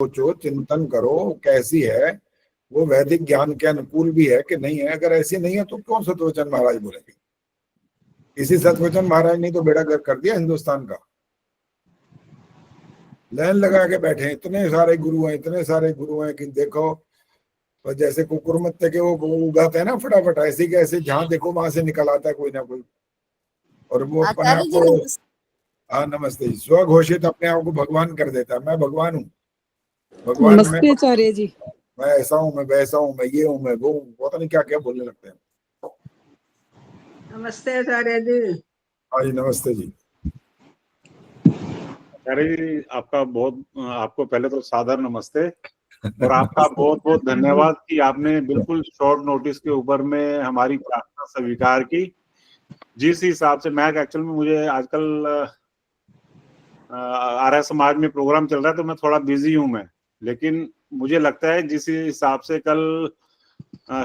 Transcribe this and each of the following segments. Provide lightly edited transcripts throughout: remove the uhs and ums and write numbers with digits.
सोचो, चिंतन करो कैसी है, वो वैदिक ज्ञान के अनुकूल भी है कि नहीं है। अगर ऐसी नहीं है तो क्यों सतवचन महाराज बोलेंगे? इसी सतवचन महाराज ने तो बेड़ा गर्क कर दिया हिंदुस्तान का। लाइन लगा के बैठे हैं, इतने सारे गुरु हैं, इतने सारे गुरु हैं कि देखो, और जैसे कुकुरमत्ते के वो उगाते हैं ना फटाफट, ऐसे ही कैसे जहां देखो वहां से निकल आता है कोई ना कोई। और वो अपने आप को, हाँ नमस्ते जी, स्वघोषित अपने आप को भगवान कर देता है। मैं भगवान हूँ, भगवान में नमस्ते आचार्य जी। मैं ऐसा हूँ, मैं वैसा हूँ, मैं ये हूँ, मैं वो हूँ, पता नहीं क्या क्या बोलने लगते हैं। नमस्ते आचार्य जी। हाँ जी नमस्ते जी। आचार्य जी आपको पहले तो सादर नमस्ते, और आपका बहुत बहुत धन्यवाद कि आपने बिल्कुल शॉर्ट नोटिस के ऊपर में हमारी प्रार्थना स्वीकार की। जिस हिसाब से मैं एक्चुअल में, मुझे आजकल आर्य समाज में प्रोग्राम चल रहा है तो मैं थोड़ा बिजी हूं मैं, लेकिन मुझे लगता है जिस हिसाब से कल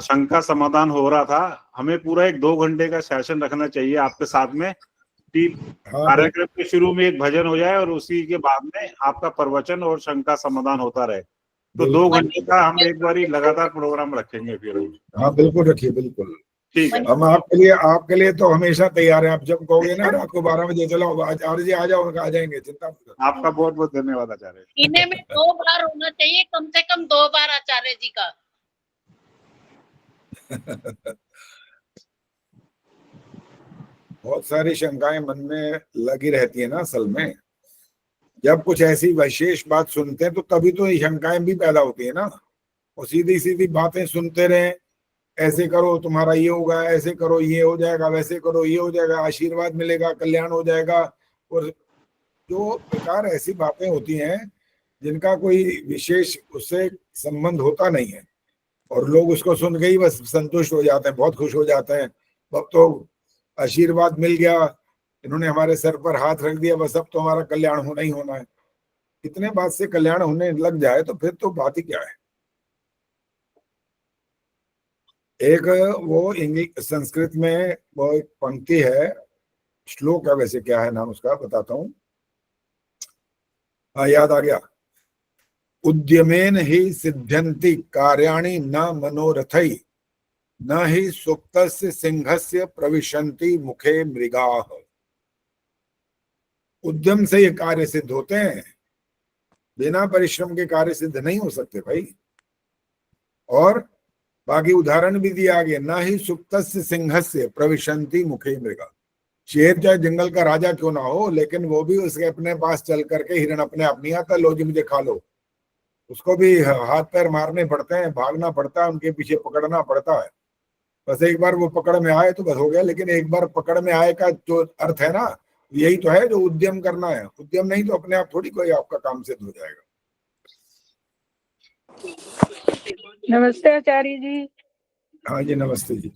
शंका समाधान हो रहा था, हमें पूरा एक 2 घंटे का सेशन रखना चाहिए आपके साथ में, कि कार्यक्रम के शुरू में एक भजन हो जाए और उसी के बाद में आपका प्रवचन और शंका समाधान होता रहे। तो 2 घंटे का हम एक बार लगातार प्रोग्राम रखेंगे फिर। हाँ बिल्कुल रखिए, बिल्कुल ठीक है। हम आपके लिए तो हमेशा तैयार हैं। आप जब कहोगे ना रात को 12 बजे चलो आचार्य जी आ जाओ, आ जाएंगे, चिंता मत करो। आपका बहुत बहुत धन्यवाद आचार्य। महीने में 2 बार होना चाहिए, कम से कम 2 बार आचार्य जी का। बहुत सारी शंकाएं मन में लगी रहती है ना असल में। जब कुछ ऐसी विशेष बात सुनते हैं तो तभी तो ये शंकाएं भी पैदा होती है ना। और सीधी सीधी बातें सुनते रहे, ऐसे करो तुम्हारा ये होगा, ऐसे करो ये हो जाएगा, वैसे करो ये हो जाएगा, आशीर्वाद मिलेगा, कल्याण हो जाएगा, और जो बेकार ऐसी बातें होती हैं जिनका कोई विशेष उससे संबंध होता नहीं है, और लोग उसको सुन के ही बस संतुष्ट हो जाते हैं, बहुत खुश हो जाते हैं। अब तो आशीर्वाद मिल गया, इन्होंने हमारे सर पर हाथ रख दिया, बस अब तो हमारा कल्याण होना ही होना है। इतने बात से कल्याण होने लग जाए तो फिर तो बात ही क्या है। एक वो इंग्लिश संस्कृत में वो एक पंक्ति है, श्लोक है वैसे, क्या है नाम उसका बताता हूँ। हाँ याद आ गया। उद्यमेन ही सिद्ध्यन्ति कार्याणि न मनोरथै, न ही सुप्तस्य सिंहस्य प्रविशन्ति मुखे मृगाः। उद्यम से ये कार्य सिद्ध होते हैं, बिना परिश्रम के कार्य सिद्ध नहीं हो सकते भाई। और बाकी उदाहरण भी दिया गया, न ही सुप्तस्य सिंहस्य प्रविशन्ति मुखे मृगा। शेर चाहे जंगल का राजा क्यों ना हो, लेकिन वो भी उसके अपने पास चल करके हिरण अपने आप नहीं आता, लो जी मुझे खा लो। उसको भी हाथ पैर मारने पड़ते हैं, भागना पड़ता है, उनके पीछे पकड़ना पड़ता है। बस एक बार वो पकड़ में आए तो बस हो गया। लेकिन एक बार पकड़ में आए का जो अर्थ है ना, यही तो है जो उद्यम करना है। उद्यम नहीं तो अपने आप थोड़ी कोई आपका काम सिद्ध हो जाएगा। नमस्ते आचार्य जी। हाँ जी नमस्ते जी।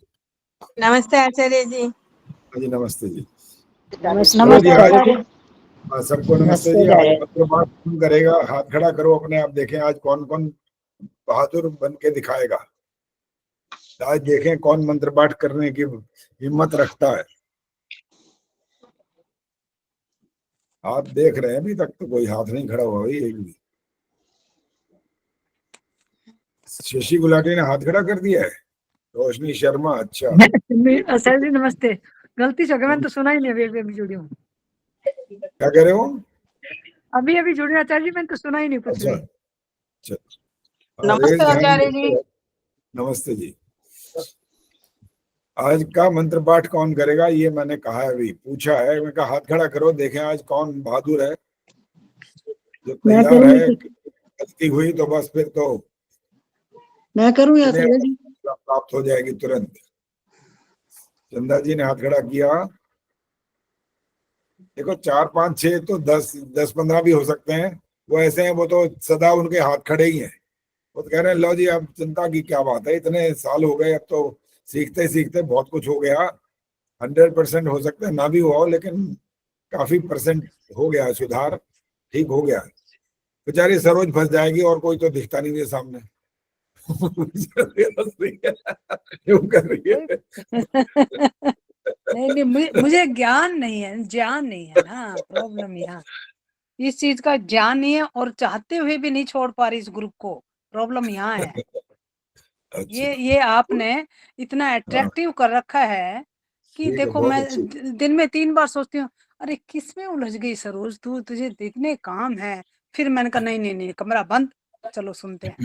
नमस्ते आचार्य जी। हाँ जी नमस्ते जी। नमस्ते आचार्य। हाँ सबको नमस्ते जी। आज मंत्रपाठ कौन करेगा? हाथ खड़ा करो अपने आप, देखें आज कौन कौन बहादुर बन के दिखाएगा। आज देखें कौन मंत्रपाठ करने की हिम्मत रखता है। आप देख रहे हैं, अभी तक तो कोई हाथ नहीं खड़ा हुआ भाई एक भी। शशि गुलाटी ने हाथ खड़ा कर दिया है। रोशनी शर्मा, अच्छा आचार्य जी नमस्ते। गलती से हो गया, मैंने तो सुना ही नहीं। अभी जुड़ी हूँ। क्या कह रहे हो? अभी जुड़ी आचार्य जी, मैंने तो सुना ही नहीं कुछ भी। अच्छा नमस्ते आचार्य जी। नमस्ते जी। आज का मंत्र पाठ कौन करेगा ये मैंने कहा है, अभी पूछा है, मैं कहा हाथ खड़ा करो, देखें आज कौन बहादुर है जो तैयार है। गलती हुई तो बस फिर तो मैं करूँ आचार्य जी? प्राप्त हो जाएगी तुरंत। चंदा जी ने हाथ खड़ा किया। देखो 4 5 6 तो 10 15 भी हो सकते हैं। वो ऐसे हैं, वो तो सदा उनके हाथ खड़े ही हैं। वो तो कह रहे हैं लो जी अब चिंता की क्या बात है, इतने साल हो गए, अब तो सीखते सीखते बहुत कुछ हो गया। 100% हो सकता है ना भी हुआ हो, लेकिन काफी परसेंट हो गया सुधार, ठीक हो गया। बेचारी सरोज फंस जाएगी और कोई तो दिखता नहीं है सामने। क्यों कर रही है? नहीं मुझे ज्ञान नहीं है, ज्ञान नहीं है ना, प्रॉब्लम यहाँ। इस चीज का ज्ञान नहीं है और चाहते हुए भी नहीं छोड़ पा रही इस ग्रुप को। प्रॉब्लम यहाँ है। अच्छा, ये आपने इतना हाँ, अट्रैक्टिव कर रखा है कि ठीक है, देखो बहुत मैं अच्छी। दिन में 3 बार सोचती हूँ, अरे किस में उलझ गई सरोज तू, तुझे इतने काम है। फिर मैंने कहा नहीं, कमरा बंद, चलो सुनते हैं।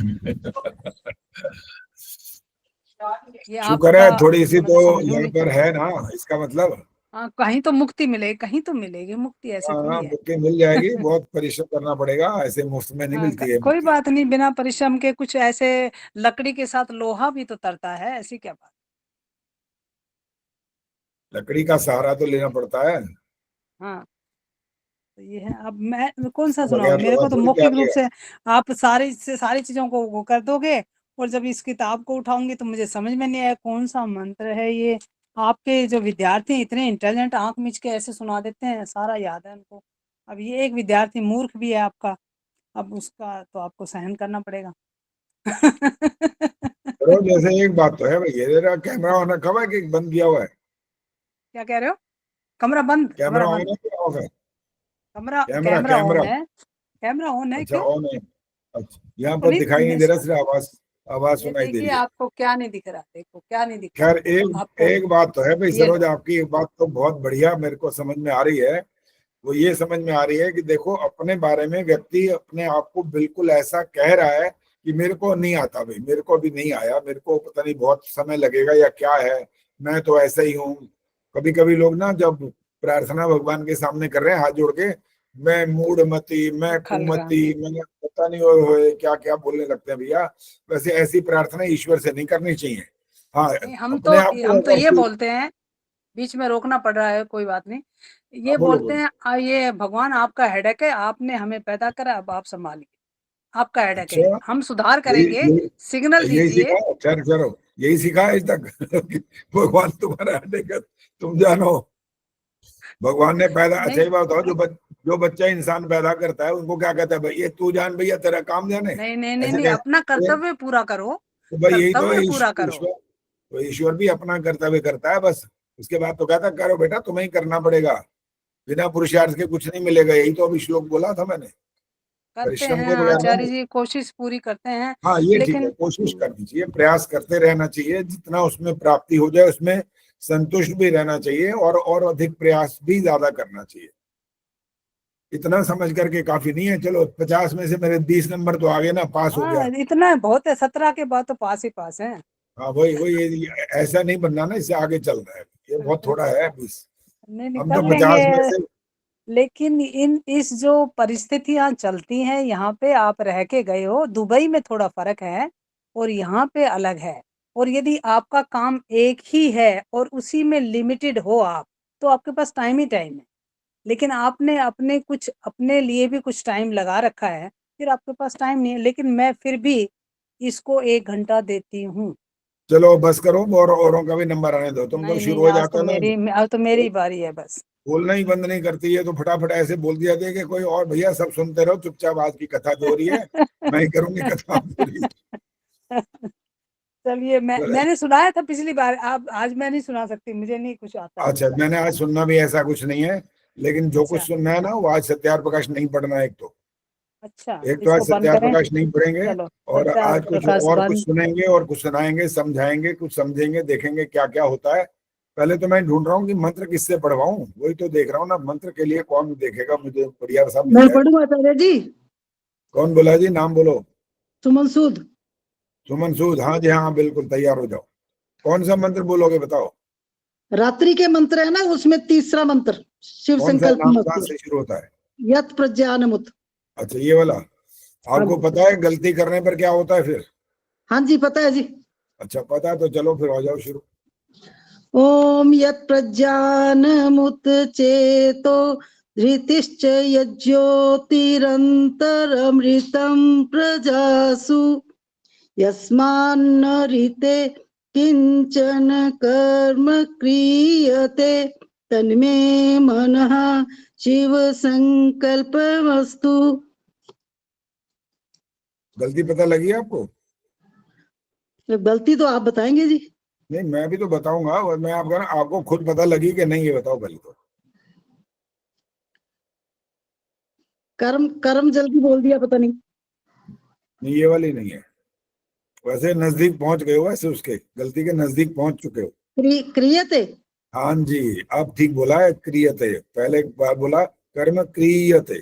ये शुक्र है आपका थोड़ी सी मैं तो यहाँ समझूंगी। पर है ना, इसका मतलब। हाँ, कहीं तो मुक्ति मिलेगी, कहीं तो मिलेगी मुक्ति, ऐसे हाँ, थोड़ी है। मुक्ति मिल जाएगी, बहुत परिश्रम करना पड़ेगा, ऐसे मुफ्त में नहीं हाँ, मिलती है कोई मुक्ति। बात नहीं, बिना परिश्रम के कुछ ऐसे लकड़ी के साथ लोहा भी तो तरता है, ऐसी क्या बात। लकड़ी का सहारा तो लेना पड़ता है, हाँ, तो ये है। अब मैं कौन सा उसके सुनाऊं, बगैर मेरे लोहा को तो थोड़ी मौखिक प्यार रूप लेगा। से आप सारी चीजों को वो कर दोगे। और जब इस किताब को उठाऊंगी तो मुझे समझ में नहीं आया कौन सा मंत्र है ये। आपके जो विद्यार्थी हैं, इतने इंटेलिजेंट, आंख मिच के ऐसे सुना देते हैं, सारा याद है उनको। अब ये एक विद्यार्थी मूर्ख भी है आपका, अब उसका तो आपको सहन करना पड़ेगा। चलो, जैसे एक बात तो है भाई, ये तेरा कैमरा ऑन रखा हुआ है कि बंद किया हुआ है? क्या कह रहे हो? कमरा बंद, कैमरा कमरा ऑन बंद। है कि ऑफ है? कमरा कैमरा कैमरा ऑन कैमरा है। कैमरा ऑन है, अच्छा, क्यों? ऑन है। अच्छा, यहाँ पर अभी दिखाई नहीं दे रहा, सिर्फ आवाज आवाज ये सुनाई दे देखिए, रही है। आपको क्या नहीं दिख रहा, देखो क्या नहीं दिख रहा खैर, देखो एक आपको। एक बात तो है भाई ये लो। सरोज, आपकी एक बात तो बहुत बढ़िया मेरे को समझ में आ रही है। वो ये समझ में आ रही है कि देखो, अपने बारे में व्यक्ति अपने आप को बिल्कुल ऐसा कह रहा है कि मेरे को नहीं आता भाई, मेरे को अभी नहीं आया, मेरे को पता नहीं बहुत समय लगेगा या क्या है, मैं तो ऐसा ही हूँ। कभी कभी लोग ना, जब प्रार्थना भगवान के सामने कर रहे हैं हाथ जोड़ के, मैं मूढ़मती, मैं खल रहा कुमति, मैं पता नहीं और क्या क्या बोलने लगते हैं भैया। वैसे ऐसी प्रार्थना ईश्वर से नहीं करनी चाहिए। हाँ, नहीं, हम तो अपने आप को हम तो अगर ये कोई। बोलते हैं, बीच में रोकना पड़ रहा है, कोई बात नहीं। हाँ, ये बोलो बोलते बोलो। हैं ये भगवान आपका हेडेक है, आपने हमें पैदा करा, अब आप संभालिए। आपका हेडेक है, अच्छा, हम सुधार यही करेंगे, यही सिग्नल यही सीखा दीजिए। है? चलो चलो, यही सीखा है आज तक कि भगवान तुम्हारा देकर तुम जानो। भगवान ने पैदा, अच्छा नहीं ये बात बताओ, जो बच्चा इंसान पैदा करता है उनको क्या कहता है भाई, ये तू जान भैया, तेरा काम जाने, ऐसे नहीं, अपना कहते हैं? कर्तव्य पूरा करो। तो भाई यही तो है, कर्तव्य पूरा ईश्वर करो। ईश्वर तो ईश्वर भी अपना कर्तव्य करता है बस। उसके बाद तो कहता है, करो बेटा, तुम्हें ही करना पड़ेगा, बिना पुरुषार्थ के कुछ नहीं मिलेगा। यही तो अभी श्लोक बोला था मैंने, करते परिश्रम हैं के बगैर आचार्य नहीं। जी, कोशिश पूरी करते हैं। हाँ, ये ठीक है, लेकिन कोशिश करनी चाहिए, प्रयास करते रहना चाहिए, जितना उसमें प्राप्ति हो जाए उसमें संतुष्ट भी रहना चाहिए, और अधिक प्रयास भी ज्यादा करना चाहिए। इतना समझ करके काफी नहीं है, चलो 50 में से मेरे 20 नंबर तो आ गए ना, पास हो हाँ, गया। इतना बहुत है, 17 के बाद तो पास ही पास है। हाँ, वही वही, ऐसा नहीं बनना ना, इससे आगे चलना है, ये बहुत थोड़ा है 20। नहीं, हम कर तो लेंगे। 50 में से। लेकिन इस जो परिस्थितियां चलती हैं, यहाँ पे आप रह के गए हो, दुबई में थोड़ा फर्क है और यहाँ पे अलग है। और यदि आपका काम एक ही है और उसी में लिमिटेड हो आप, तो आपके पास टाइम ही टाइम है। लेकिन आपने अपने कुछ अपने लिए भी कुछ टाइम लगा रखा है, फिर आपके पास टाइम नहीं है। लेकिन मैं फिर भी इसको 1 घंटा देती हूँ। चलो बस करो, और औरों का भी नंबर आने दो, तुम तो नहीं, शुरू हो आज तो जाता ना, आज तो मेरी बारी है बस। बोलना ही बंद नहीं करती है, तो फटाफट ऐसे बोल दिया जाए कि कोई और भैया सब सुनते रहो चुपचाप, आज की कथा जो हो रही है मैं ही करूंगी कथा पूरी। चलिए, मैंने सुनाया था पिछली बार, आप आज मैं नहीं सुना सकती, मुझे नहीं कुछ आता है। अच्छा, मैंने आज सुनना भी ऐसा कुछ नहीं है, लेकिन जो कुछ अच्छा सुनना है ना, वो आज सत्यार प्रकाश नहीं पढ़ना है। अच्छा, एक तो आज इसको बंद सत्यार करें। प्रकाश नहीं पढ़ेंगे, चलो, और सत्यार आज कुछ प्रकाश और कुछ बंद। सुनेंगे और कुछ सुनाएंगे, समझाएंगे, कुछ समझेंगे, देखेंगे क्या क्या होता है। पहले तो मैं ढूंढ रहा हूँ कि मंत्र किससे पढ़वाऊं, वही तो देख रहा हूँ ना, मंत्र के लिए कौन देखेगा, मुझे बढ़िया सा मिल मैं जाए। पढ़ूं आचार्य जी? कौन बोला जी, नाम बोलो। सुमन सूद। सुमन सूद, हाँ जी, हाँ बिल्कुल, तैयार हो जाओ। कौन सा मंत्र बोलोगे बताओ? रात्रि के मंत्र है ना, उसमें तीसरा मंत्र, शिव कौन सा संकल्प नाम कहाँ मस्तु, से शुरू होता है? यत प्रज्ञानमुत। अच्छा, ये वाला। आपको पता है गलती करने पर क्या होता है फिर? हाँ जी, पता है जी। अच्छा, पता है तो चलो फिर हो जाओ शुरू। ओम यत प्रज्ञानमुत चेतो धृतिश्च यज्योतिरन्तरमृतं प्रजासु यस्मान्न ऋते किंचन कर्म क्रियते तन्मे मनः शिव संकल्पमस्तु। गलती पता लगी आपको? गलती तो आप बताएंगे जी। नहीं, मैं भी तो बताऊंगा, और मैं आपको खुद पता लगी कि नहीं, ये बताओ पहले तो। कर्म कर्म जल्दी बोल दिया, पता नहीं। नहीं, ये वाली नहीं है। वैसे नजदीक पहुंच गए हो, वैसे उसके गलती के नजदीक पहुंच चुके हो। क्रियते। हाँ जी, अब ठीक बोला है, क्रियते। पहले एक बार बोला कर्म क्रियते,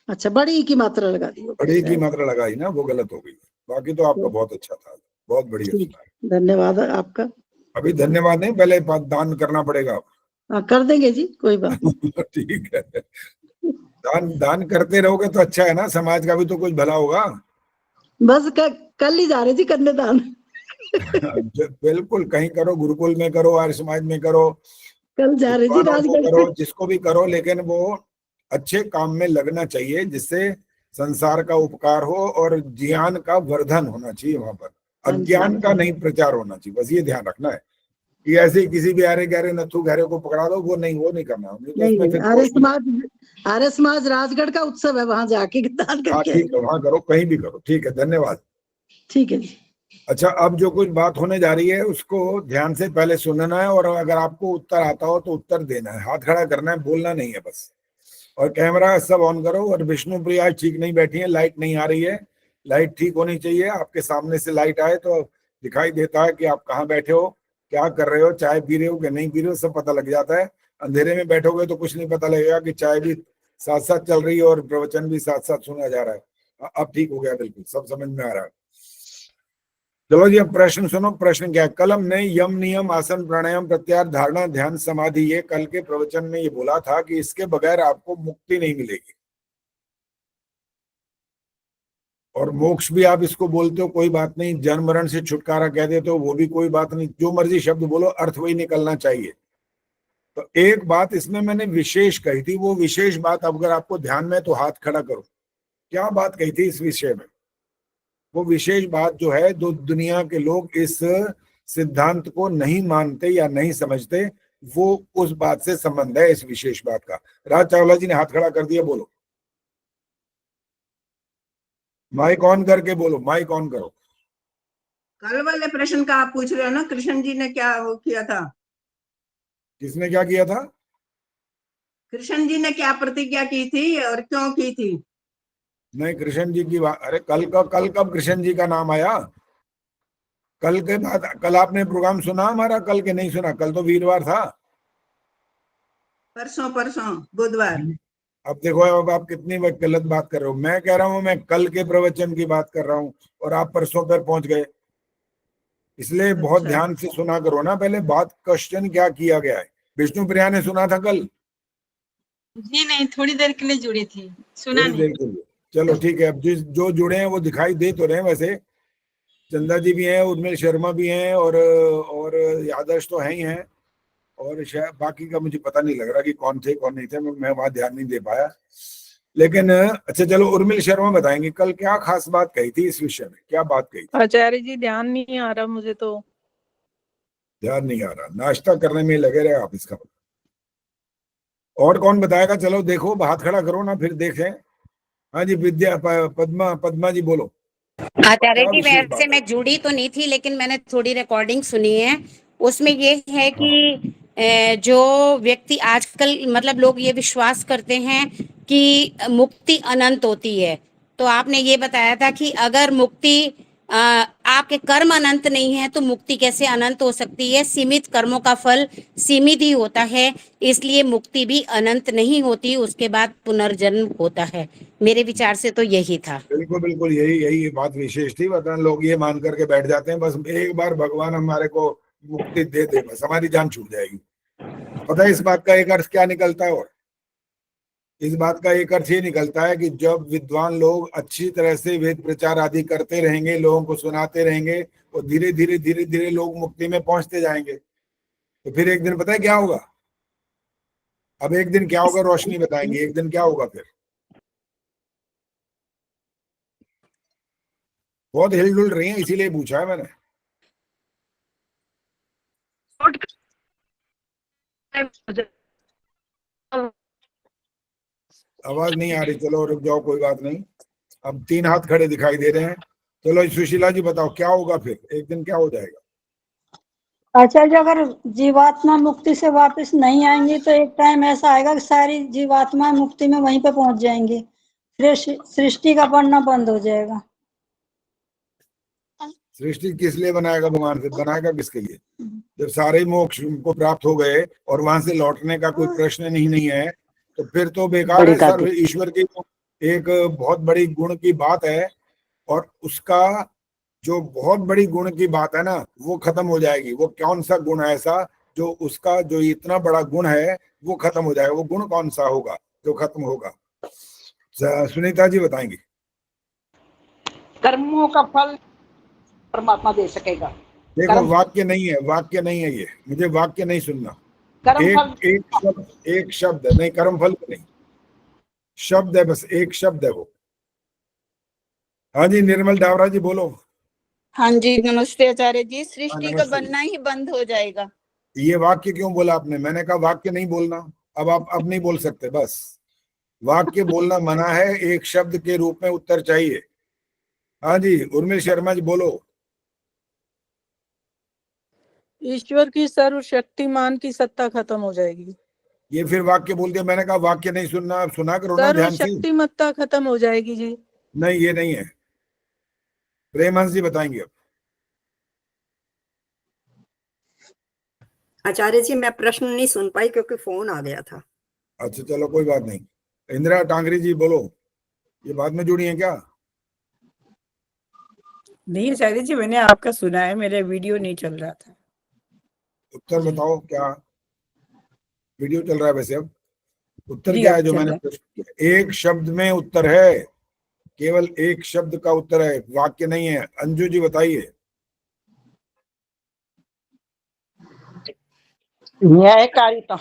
अच्छा, बड़ी की मात्रा लगा दी। बड़ी की मात्रा लगाई ना, वो गलत हो गई। बाकी तो आपका बहुत अच्छा था, बहुत बढ़िया ठीक, सुना। धन्यवाद आपका। अभी धन्यवाद नहीं, पहले दान करना पड़ेगा। हाँ, कर देंगे जी, कोई बात नहीं। ठीक है, दान दान करते रहोगे तो अच्छा है ना, समाज का भी तो कुछ भला होगा। बस कल ही जा रहे जी करने दान। बिल्कुल, कहीं करो, गुरुकुल में करो, आर्य समाज में करो, कल जा रहे जी विद्वानों को राजगढ़ करो, से। जिसको भी करो, लेकिन वो अच्छे काम में लगना चाहिए, जिससे संसार का उपकार हो और ज्ञान का वर्धन होना चाहिए वहां पर। हाँ जी, अज्ञान का नहीं प्रचार होना चाहिए, बस ये ध्यान रखना है कि ऐसे ही किसी भी आरे गहरे नथु गहरे को पकड़ा दो, वो नहीं करना, नहीं तो नहीं उसमें नहीं, फिर आर्य समाज राजगढ़ का उत्सव है, वहां जाके दान हाँ करके ठीक है, वहां करो, कहीं भी करो, ठीक है, धन्यवाद। ठीक है जी। अच्छा, अब जो कुछ बात होने जा रही है उसको ध्यान से पहले सुनना है, और अगर आपको उत्तर आता हो तो उत्तर देना है, हाथ खड़ा करना है, बोलना नहीं है बस। और कैमरा सब ऑन करो। और विष्णु प्रिया आज ठीक नहीं बैठी है, लाइट नहीं आ रही है, लाइट ठीक होनी चाहिए। आपके सामने से लाइट आए तो दिखाई देता है कि आप कहाँ बैठे हो, क्या कर रहे हो, चाय पी रहे हो कि नहीं पी रहे हो, सब पता लग जाता है। अंधेरे में बैठोगे तो कुछ नहीं पता लगेगा कि चाय भी साथ साथ चल रही है और प्रवचन भी साथ साथ सुना जा रहा है। अब ठीक हो गया, बिल्कुल सब समझ में आ रहा है। चलो जी, अब प्रश्न सुनो। प्रश्न क्या है? कलम ने यम नियम आसन प्राणायाम प्रत्याहार धारणा ध्यान समाधि, ये कल के प्रवचन में ये बोला था कि इसके बगैर आपको मुक्ति नहीं मिलेगी। और मोक्ष भी आप इसको बोलते हो, कोई बात नहीं, जन्म मरण से छुटकारा कह देते हो, वो भी कोई बात नहीं, जो मर्जी शब्द बोलो, अर्थ वही निकलना चाहिए। तो एक बात इसमें मैंने विशेष कही थी, वो विशेष बात अगर आपको ध्यान में तो हाथ खड़ा करो। क्या बात कही थी इस विषय में? वो विशेष बात जो है, जो दुनिया के लोग इस सिद्धांत को नहीं मानते या नहीं समझते, वो उस बात से संबंध है, इस विशेष बात का। राज चावला जी ने हाथ खड़ा कर दिया, बोलो, माइक ऑन करके बोलो, माइक ऑन करो। कल वाले प्रश्न का आप पूछ रहे हो ना, कृष्ण जी ने क्या वो किया था? किसने क्या किया था? कृष्ण जी ने क्या प्रतिज्ञा की थी और क्यों की थी? नहीं, कृष्ण जी की बात, अरे कल कब कृष्ण जी का नाम आया? कल के बाद, कल आपने प्रोग्राम सुना हमारा? कल के नहीं सुना? कल तो वीरवार था। परसों बुधवार। अब देखो, अब आप कितनी गलत बात कर रहे हो। मैं कह रहा हूं मैं कल के प्रवचन की बात कर रहा हूं, और आप परसों पर पहुंच गए। इसलिए बहुत अच्छा। ध्यान से सुना करो ना, पहले बात, क्वेश्चन क्या किया गया है। विष्णु प्रिया ने सुना था कल? जी नहीं, थोड़ी देर के लिए जुड़ी थी, सुना थोड़ी नहीं। देर के लिए, चलो ठीक है। अब जो जुड़े हैं वो दिखाई दे तो रहे हैं। वैसे चंदा जी भी हैं, उर्मिल शर्मा भी हैं, और आदर्श तो हैं ही हैं, और शायद बाकी का मुझे पता नहीं लग रहा कि कौन थे कौन नहीं थे, मैं वहां ध्यान नहीं दे पाया। लेकिन अच्छा चलो, उर्मिल शर्मा बताएंगे कल क्या खास बात कही थी इस विषय में, क्या बात कही थी? आचार्य जी, ध्यान नहीं आ रहा मुझे तो। ध्यान नहीं आ रहा, नाश्ता करने में लगे रहे आप, इसका। और कौन बताएगा? चलो देखो, हाथ खड़ा करो ना, फिर देखें। हाँ जी, पद्मा जी बोलो। आचार्य क्या जी, विशेष वैसे बात है? मैं जुड़ी तो नहीं थी, लेकिन मैंने थोड़ी रिकॉर्डिंग सुनी है। उसमें ये है कि जो व्यक्ति आजकल, मतलब लोग ये विश्वास करते हैं कि मुक्ति अनंत होती है। तो आपने ये बताया था कि अगर मुक्ति, आपके कर्म अनंत नहीं है तो मुक्ति कैसे अनंत हो सकती है? सीमित कर्मों का फल सीमित ही होता है, इसलिए मुक्ति भी अनंत नहीं होती, उसके बाद पुनर्जन्म होता है। मेरे विचार से तो यही था। बिल्कुल बिल्कुल, यही यही बात विशेष थी। वरना लोग ये मान करके बैठ जाते हैं, बस एक बार भगवान हमारे को मुक्ति दे दे, बस हमारी जान छूट जाएगी। पता है इस बात का एक अर्थ क्या निकलता है? और इस बात का एक अर्थ ये निकलता है कि जब विद्वान लोग अच्छी तरह से वेद प्रचार आदि करते रहेंगे, लोगों को सुनाते रहेंगे, तो धीरे धीरे लोग मुक्ति में पहुंचते जाएंगे। तो फिर एक दिन पता है क्या होगा? अब एक दिन क्या होगा, रोशनी बताएंगे, एक दिन क्या होगा फिर। बहुत हिलडुल रही है, इसीलिए पूछा है मैंने। आवाज नहीं आ रही, चलो रुक जाओ, कोई बात नहीं। अब 3 हाथ खड़े दिखाई दे रहे हैं। चलो सुशीला जी बताओ क्या होगा फिर, एक दिन क्या हो जाएगा? आचार्य अगर जीवात्मा मुक्ति से वापस नहीं आएंगी तो एक टाइम ऐसा आएगा कि सारी जीवात्मा मुक्ति में वहीं पे पहुंच जाएंगी, फिर सृष्टि का बनना बंद हो जाएगा। सृष्टि किस लिए बनाएगा भगवान? से बनाएगा किसके लिए? जब सारे मोक्ष को प्राप्त हो गए और वहां से लौटने का कोई प्रश्न नहीं है, तो फिर तो बेकार है। सर्व ईश्वर की एक बहुत बड़ी गुण की बात है, और उसका जो बहुत बड़ी गुण की बात है ना, वो खत्म हो जाएगी। वो कौन सा गुण है ऐसा जो उसका जो इतना बड़ा गुण है वो खत्म हो जाएगा? वो गुण कौन सा होगा जो खत्म होगा? सुनीता जी बताएंगी। कर्मों का फल परमात्मा दे सकेगा। देखो वाक्य नहीं है, वाक्य नहीं है ये, मुझे वाक्य नहीं सुनना। एक शब्द है, नहीं कर्म फल नहीं, शब्द है, बस एक शब्द है वो। हाँ जी निर्मल डावरा जी बोलो। हाँ जी नमस्ते आचार्य जी। सृष्टि का बनना ही बंद हो जाएगा। ये वाक्य क्यों बोला आपने? मैंने कहा वाक्य नहीं बोलना। अब आप अब नहीं बोल सकते, बस वाक्य बोलना मना है, एक शब्द के रूप में उत्तर चाहिए। हाँ जी उर्मिल शर्मा जी बोलो। ईश्वर की सर्वशक्तिमान की सत्ता खत्म हो जाएगी। ये फिर वाक्य बोल दिया। मैंने कहा वाक्य नहीं सुनना, आप सुना करो ना ध्यान से। सर्वशक्तिमत्ता खत्म हो जाएगी जी। नहीं ये नहीं है। प्रेमहंस जी बताएंगे अब। आचार्य जी मैं प्रश्न नहीं सुन पाई क्योंकि फोन आ गया था। अच्छा चलो कोई बात नहीं। इंदिरा टांगरी जी बोलो। ये बाद में जुड़ी है क्या? नहीं आचार्य जी मैंने आपका सुना है, मेरा वीडियो नहीं चल रहा था। उत्तर बताओ क्या वीडियो चल रहा है? वैसे अब उत्तर क्या है जो मैंने प्रश्न किया? एक शब्द में उत्तर है, केवल एक शब्द का उत्तर है, वाक्य नहीं है। अंजू जी बताइए। न्यायकारिता।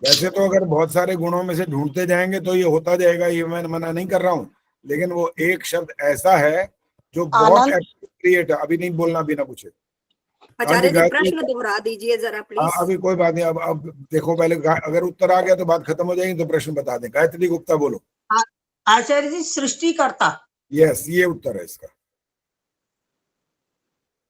वैसे तो अगर बहुत सारे गुणों में से ढूंढते जाएंगे तो ये होता जाएगा, ये मैं मना नहीं कर रहा हूं, लेकिन वो एक शब्द ऐसा है जो बहुत एप्रोप्रिएट है। अभी नहीं बोलना बिना पूछे। आचार्य जी प्रश्न दोहरा दीजिए जरा प्लीज। अभी कोई बात नहीं। अब देखो पहले अगर उत्तर आ गया तो बात खत्म हो जाएगी, तो प्रश्न बता दें। गायत्री गुप्ता बोलो। आचार्य जी सृष्टिकर्ता। यस ये उत्तर है इसका।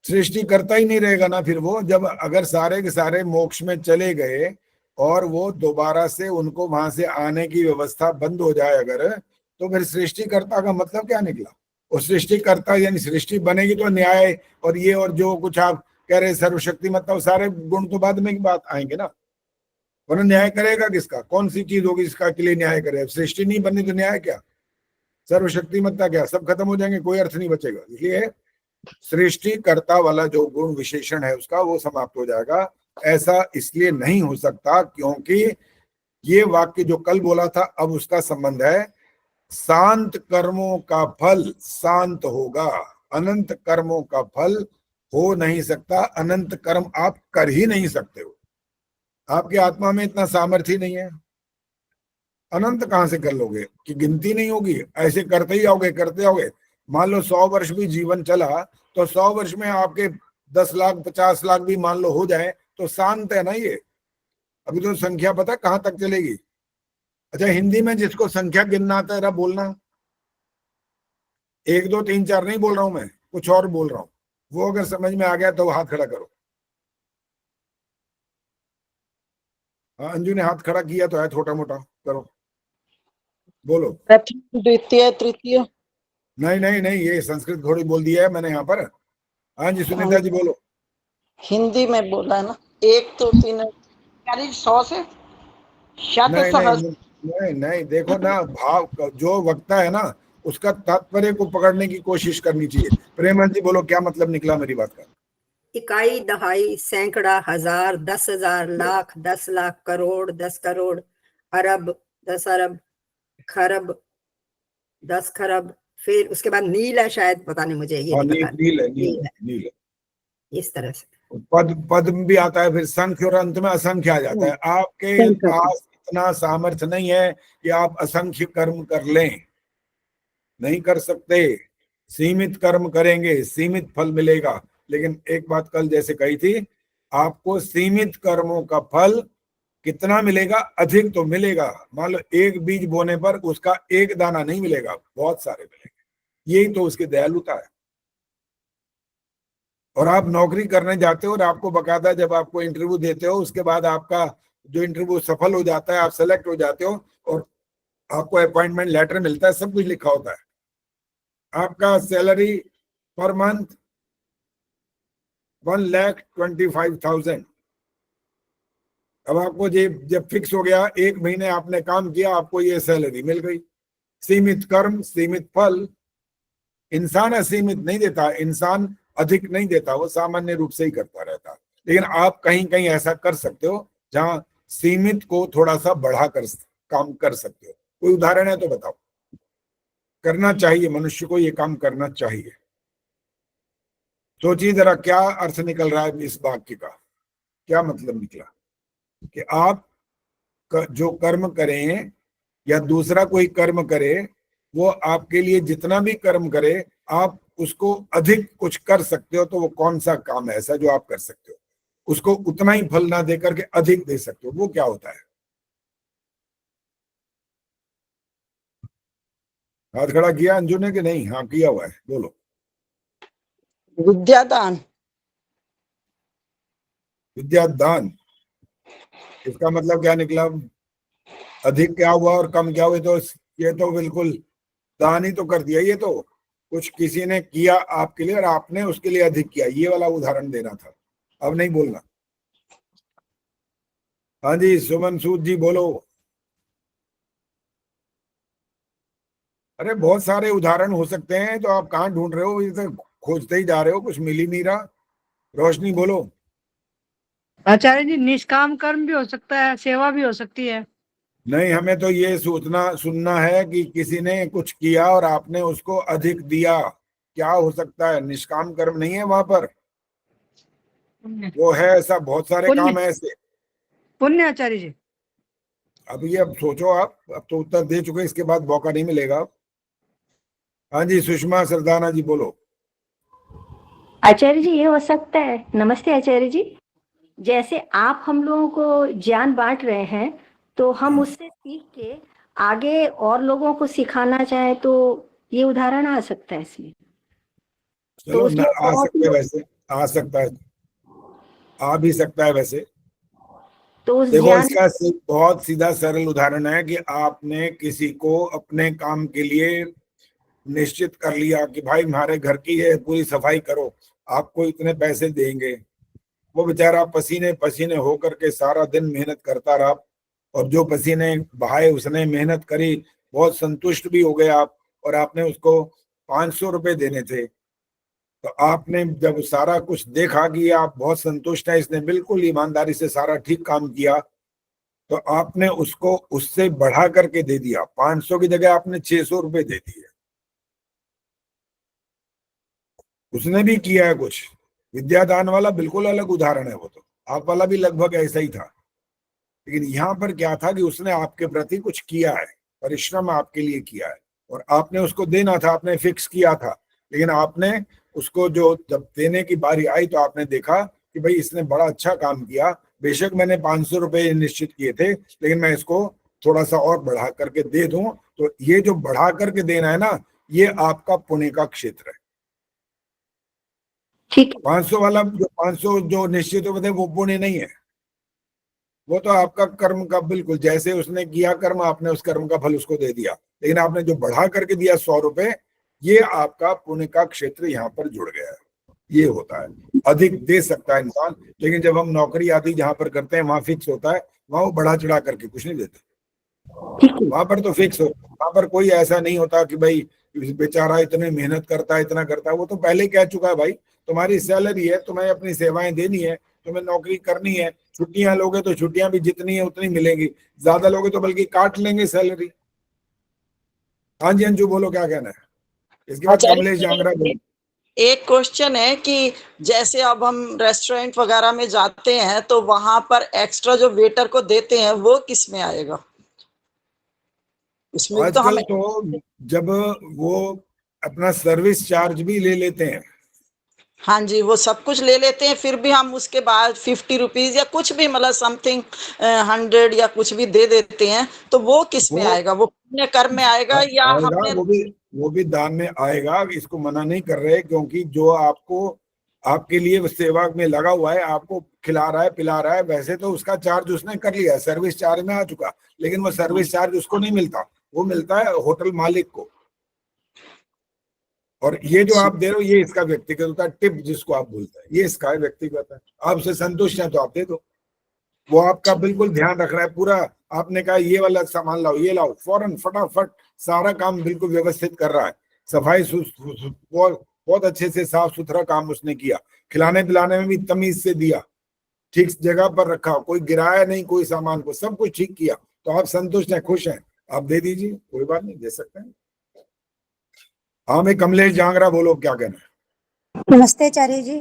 सृष्टि करता ही नहीं रहेगा ना फिर वो, जब अगर सारे के सारे मोक्ष में चले गए और वो दोबारा से उनको वहां से आने की व्यवस्था बंद हो जाए अगर, तो फिर सृष्टिकर्ता का मतलब क्या निकला? और सृष्टिकर्ता यानी सृष्टि बनेगी तो न्याय और ये और जो कुछ आप कह रहे सर्वशक्ति मतलब सारे गुण तो बाद में की बात आएंगे ना। वरना न्याय करेगा किसका? कौन सी चीज होगी इसका के लिए न्याय करे? सृष्टि नहीं बनी तो न्याय क्या? सर्वशक्तिमत्ता क्या? सब खत्म हो जाएंगे, कोई अर्थ नहीं बचेगा। इसलिए सृष्टिकर्ता वाला जो गुण विशेषण है उसका वो समाप्त हो जाएगा। ऐसा इसलिए नहीं हो सकता क्योंकि ये वाक्य जो कल बोला था अब उसका संबंध है शांत कर्मों का फल शांत होगा, अनंत कर्मों का फल हो नहीं सकता। अनंत कर्म आप कर ही नहीं सकते हो, आपकी आत्मा में इतना सामर्थ्य नहीं है। अनंत कहां से कर लोगे कि गिनती नहीं होगी? ऐसे करते ही आओगे करते आओगे। मान लो 100 वर्ष भी जीवन चला तो 100 वर्ष में आपके 10 लाख 50 लाख भी मान लो हो जाए तो शांत है ना ये। अभी तो संख्या पता कहां तक चलेगी। अच्छा हिंदी में जिसको संख्या गिनना आता है बोलना। 1 2 3 4 नहीं बोल रहा हूं मैं, कुछ और बोल रहा हूं। वो अगर समझ में आ गया तो हाथ खड़ा करो। हाँ अंजू ने हाथ खड़ा किया तो है, छोटा मोटा करो, बोलो। प्रथम द्वितीय तृतीय। नहीं नहीं नहीं ये संस्कृत घोड़ी बोल दिया है मैंने यहाँ पर। हाँ जी सुनीता जी बोलो। हिंदी में बोला है ना। 1 2 3 100 से नहीं नहीं देखो ना, भाव जो वक्ता है ना उसका तात्पर्य को पकड़ने की कोशिश करनी चाहिए। प्रेमहंस जी बोलो क्या मतलब निकला मेरी बात का? इकाई दहाई सैकड़ा हजार 10,000 लाख 10 लाख करोड़ 10 करोड़ अरब 10 अरब खरब 10 खरब। फिर उसके बाद नील है शायद, पता नहीं मुझे ये नहीं पता। नील है इस तरह से पद भी आता है, फिर संख्य और अंत में असंख्य आ जाता है। आपके पास इतना सामर्थ्य नहीं है कि आप असंख्य कर्म कर लें, नहीं कर सकते। सीमित कर्म करेंगे सीमित फल मिलेगा। लेकिन एक बात कल जैसे कही थी, आपको सीमित कर्मों का फल कितना मिलेगा? अधिक तो मिलेगा। मान लो 1 बीज बोने पर उसका 1 दाना नहीं मिलेगा, बहुत सारे मिलेंगे। यही तो उसकी दयालुता है। और आप नौकरी करने जाते हो और आपको बकायदा जब आपको इंटरव्यू देते हो उसके बाद आपका जो इंटरव्यू सफल हो जाता है, आप सेलेक्ट हो जाते हो और आपको अपॉइंटमेंट लेटर मिलता है, सब कुछ लिखा होता है। आपका सैलरी पर मंथ 1,25,000। अब आपको जब फिक्स हो गया, 1 महीने आपने काम किया, आपको ये सैलरी मिल गई। सीमित कर्म सीमित फल। इंसान असीमित नहीं देता, इंसान अधिक नहीं देता, वो सामान्य रूप से ही करता रहता। लेकिन आप कहीं कहीं ऐसा कर सकते हो जहां सीमित को थोड़ा सा बढ़ाकर काम कर सकते हो। कोई उदाहरण है तो बताओ। करना चाहिए, मनुष्य को ये काम करना चाहिए। सोचिए जरा क्या अर्थ निकल रहा है इस वाक्य का, क्या मतलब निकला कि आप जो कर्म करें या दूसरा कोई कर्म करे, वो आपके लिए जितना भी कर्म करे आप उसको अधिक कुछ कर सकते हो। तो वो कौन सा काम है ऐसा जो आप कर सकते हो, उसको उतना ही फल ना देकर के अधिक दे सकते हो, वो क्या होता है? हाथ खड़ा किया अंजू ने कि नहीं? हाँ किया हुआ है, बोलो। विद्यादान। विद्यादान, इसका मतलब क्या निकला? अधिक क्या हुआ और कम क्या हुआ? तो ये तो बिल्कुल दान ही तो कर दिया। ये तो कुछ किसी ने किया आपके लिए और आपने उसके लिए अधिक किया, ये वाला उदाहरण देना था, अब नहीं बोलना। हाँ जी सुमन सूद जी बोलो। अरे बहुत सारे उदाहरण हो सकते हैं, तो आप कहाँ ढूंढ रहे हो? इधर खोजते ही जा रहे हो, कुछ मिल ही नहीं रहा। रोशनी बोलो। आचार्य जी, निष्काम कर्म भी हो सकता है, सेवा भी हो सकती है। नहीं, हमें तो ये सुनना है कि किसी ने कुछ किया और आपने उसको अधिक दिया, क्या हो सकता है? निष्काम कर्म नहीं है वहां पर, वो है ऐसा, बहुत सारे काम है ऐसे। पुण्य आचार्य जी। अब ये अब सोचो आप, अब तो उत्तर दे चुके, इसके बाद मौका नहीं मिलेगा। हाँ जी सुषमा सरदाना जी बोलो। आचार्य जी ये हो सकता है, नमस्ते आचार्य जी, जैसे आप हम लोगों को ज्ञान बांट रहे हैं तो हम उससे सीख के आगे और लोगों को सिखाना चाहे तो ये उदाहरण आ सकता है इसमें। चलो उसमें आ सकते है, वैसे आ सकता है, आ भी सकता है वैसे। तो उस देखो ज्ञान इसका बहुत सीधा सरल उदाहरण है कि आपने किसी को अपने काम के लिए निश्चित कर लिया कि भाई हमारे घर की है पूरी सफाई करो, आपको इतने पैसे देंगे। वो बेचारा पसीने पसीने होकर के सारा दिन मेहनत करता रहा, और जो पसीने बहाए उसने मेहनत करी, बहुत संतुष्ट भी हो गए आप, और आपने उसको 500 रुपए देने थे। तो आपने जब सारा कुछ देखा कि आप बहुत संतुष्ट हैं, इसने बिल्कुल ईमानदारी से सारा ठीक काम किया, तो आपने उसको उससे बढ़ा करके दे दिया। 500 की जगह आपने 600 रुपए दे दिए। उसने भी किया है कुछ। विद्यादान वाला बिल्कुल अलग उदाहरण है, वो तो आप वाला भी लगभग ऐसा ही था। लेकिन यहाँ पर क्या था कि उसने आपके प्रति कुछ किया है, परिश्रम आपके लिए किया है, और आपने उसको देना था, आपने फिक्स किया था। लेकिन आपने उसको जो जब देने की बारी आई तो आपने देखा कि भाई इसने बड़ा अच्छा काम किया, बेशक मैंने 500 रुपए निश्चित किए थे, लेकिन मैं इसको थोड़ा सा और बढ़ा करके दे दूं। तो ये जो बढ़ा करके देना है ना, ये आपका पुण्य का क्षेत्र है। ठीक 500 वाला जो 500 जो निश्चित हुए थे वो पुण्य नहीं है, वो तो आपका कर्म का बिल्कुल, जैसे उसने किया कर्म आपने उस कर्म का फल उसको दे दिया। लेकिन आपने जो बढ़ा करके दिया 100 रुपए, ये आपका पुण्य का क्षेत्र यहाँ पर जुड़ गया है। ये होता है, अधिक दे सकता है इंसान, लेकिन जब हम नौकरी आदि जहां पर करते हैं वहां फिक्स होता है, वहां वो बढ़ा चढ़ा करके कुछ नहीं देते। वहां पर तो फिक्स होता है, वहां पर कोई ऐसा नहीं होता कि भाई बेचारा इतने मेहनत करता है इतना करता है। वो तो पहले कह चुका है भाई तुम्हारी सैलरी है, तुम्हें अपनी सेवाएं देनी है, तुम्हें नौकरी करनी है, छुट्टियां लोगे तो छुट्टियां भी जितनी है उतनी मिलेंगी, ज्यादा लोगे तो बल्कि काट लेंगे सैलरी। हाँ जी अंजू बोलो क्या कहना है। इसके बाद कमलेश जांगरा बोलो। एक क्वेश्चन है कि जैसे अब हम रेस्टोरेंट वगैरह में जाते हैं तो वहां पर एक्स्ट्रा जो वेटर को देते हैं वो किस में आएगा? उसमें तो आजकल हम तो जब वो अपना सर्विस चार्ज भी ले लेते हैं। हाँ जी, वो सब कुछ ले लेते हैं, फिर भी हम उसके बाद 50 रुपीज या कुछ भी मतलब समथिंग 100 या कुछ भी दे देते हैं, तो वो किस में आएगा? वो पुण्य कर्म में आएगा या आएगा, हमने? वो भी दान में आएगा। इसको मना नहीं कर रहे, क्योंकि जो आपको आपके लिए वो सेवा में लगा हुआ है, आपको खिला रहा है पिला रहा है, वैसे तो उसका चार्ज उसने कर लिया है, सर्विस चार्ज में आ चुका, लेकिन वो सर्विस चार्ज उसको नहीं मिलता, वो मिलता है होटल मालिक को। और ये जो आप दे रहे हो ये इसका व्यक्तिगत होता है, टिप जिसको आप बोलते हैं, ये इसका है व्यक्तिगत है। आपसे संतुष्ट है तो आप दे दो, वो आपका बिल्कुल ध्यान रख रहा है पूरा। आपने कहा ये वाला सामान लाओ, ये लाओ, फौरन फटाफट सारा काम बिल्कुल व्यवस्थित कर रहा है, सफाई बहुत अच्छे से साफ सुथरा काम उसने किया, खिलाने पिलाने में भी तमीज से दिया, ठीक जगह पर रखा, कोई गिराया नहीं कोई सामान को, सब कुछ ठीक किया, तो आप संतुष्ट हैं, खुश हैं, आप दे दीजिए, कोई बात नहीं, दे सकते हैं। हाँ मैं कमलेश जांगरा, बोलो क्या कहना है। नमस्ते आचार्य जी।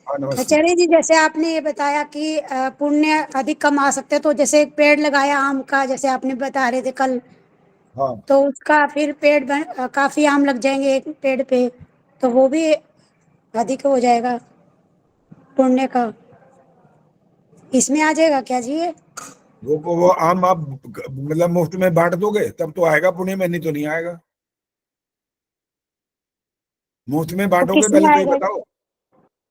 हाँ नमस्ते। आचार्य जी, जैसे आपने ये बताया कि पुण्य अधिक कमा सकते हैं, तो जैसे एक पेड़ लगाया आम का, जैसे आपने बता रहे थे कल, हाँ तो उसका फिर पेड़ काफी आम लग जाएंगे एक पेड़ पे, तो वो भी अधिक हो जाएगा पुण्य का, इसमें आ जाएगा क्या जी ये? वो आम आप मतलब मुफ्त में बांट दोगे तब तो आएगा पुण्य में, नहीं तो नहीं आएगा। मुफ्त में बांटोगे किसमें पहले तो ये आएगा? बताओ,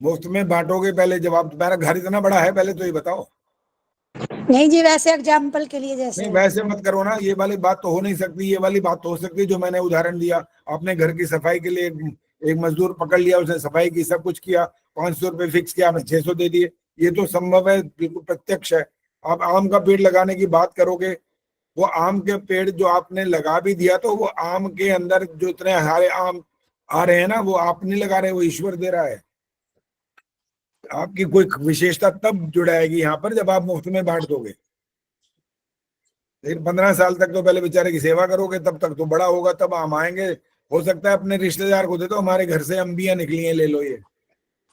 मुफ्त में बांटोगे पहले, जब आप, तुम्हारा घर इतना बड़ा है पहले तो ये बताओ। नहीं जी, वैसे एग्जाम्पल के लिए जैसे। नहीं वैसे मत करो ना, ये वाली बात तो हो नहीं सकती, ये वाली बात तो हो सकती है जो मैंने उदाहरण दिया, आपने घर की सफाई के लिए एक मजदूर पकड़ लिया, उसने सफाई की, सब कुछ किया, 500 रुपए फिक्स किया, आपने 600 दे दिए, ये तो संभव है, बिल्कुल प्रत्यक्ष है। आप आम का पेड़ लगाने की बात करोगे, वो आम के पेड़ जो आपने लगा भी दिया, तो वो आम के अंदर जो इतने सारे आम आ रहे हैं ना, वो आप नहीं लगा रहे, वो ईश्वर दे रहा है। आपकी कोई विशेषता तब जुड़ाएगी यहाँ पर जब आप मुफ्त में बांट दोगे। लेकिन 15 साल तक तो पहले बेचारे की सेवा करोगे, तब तक तो बड़ा होगा, तब आम आएंगे। हो सकता है अपने रिश्तेदार को दे दो, हमारे घर से अम्बियां निकली हैं, ले लो ये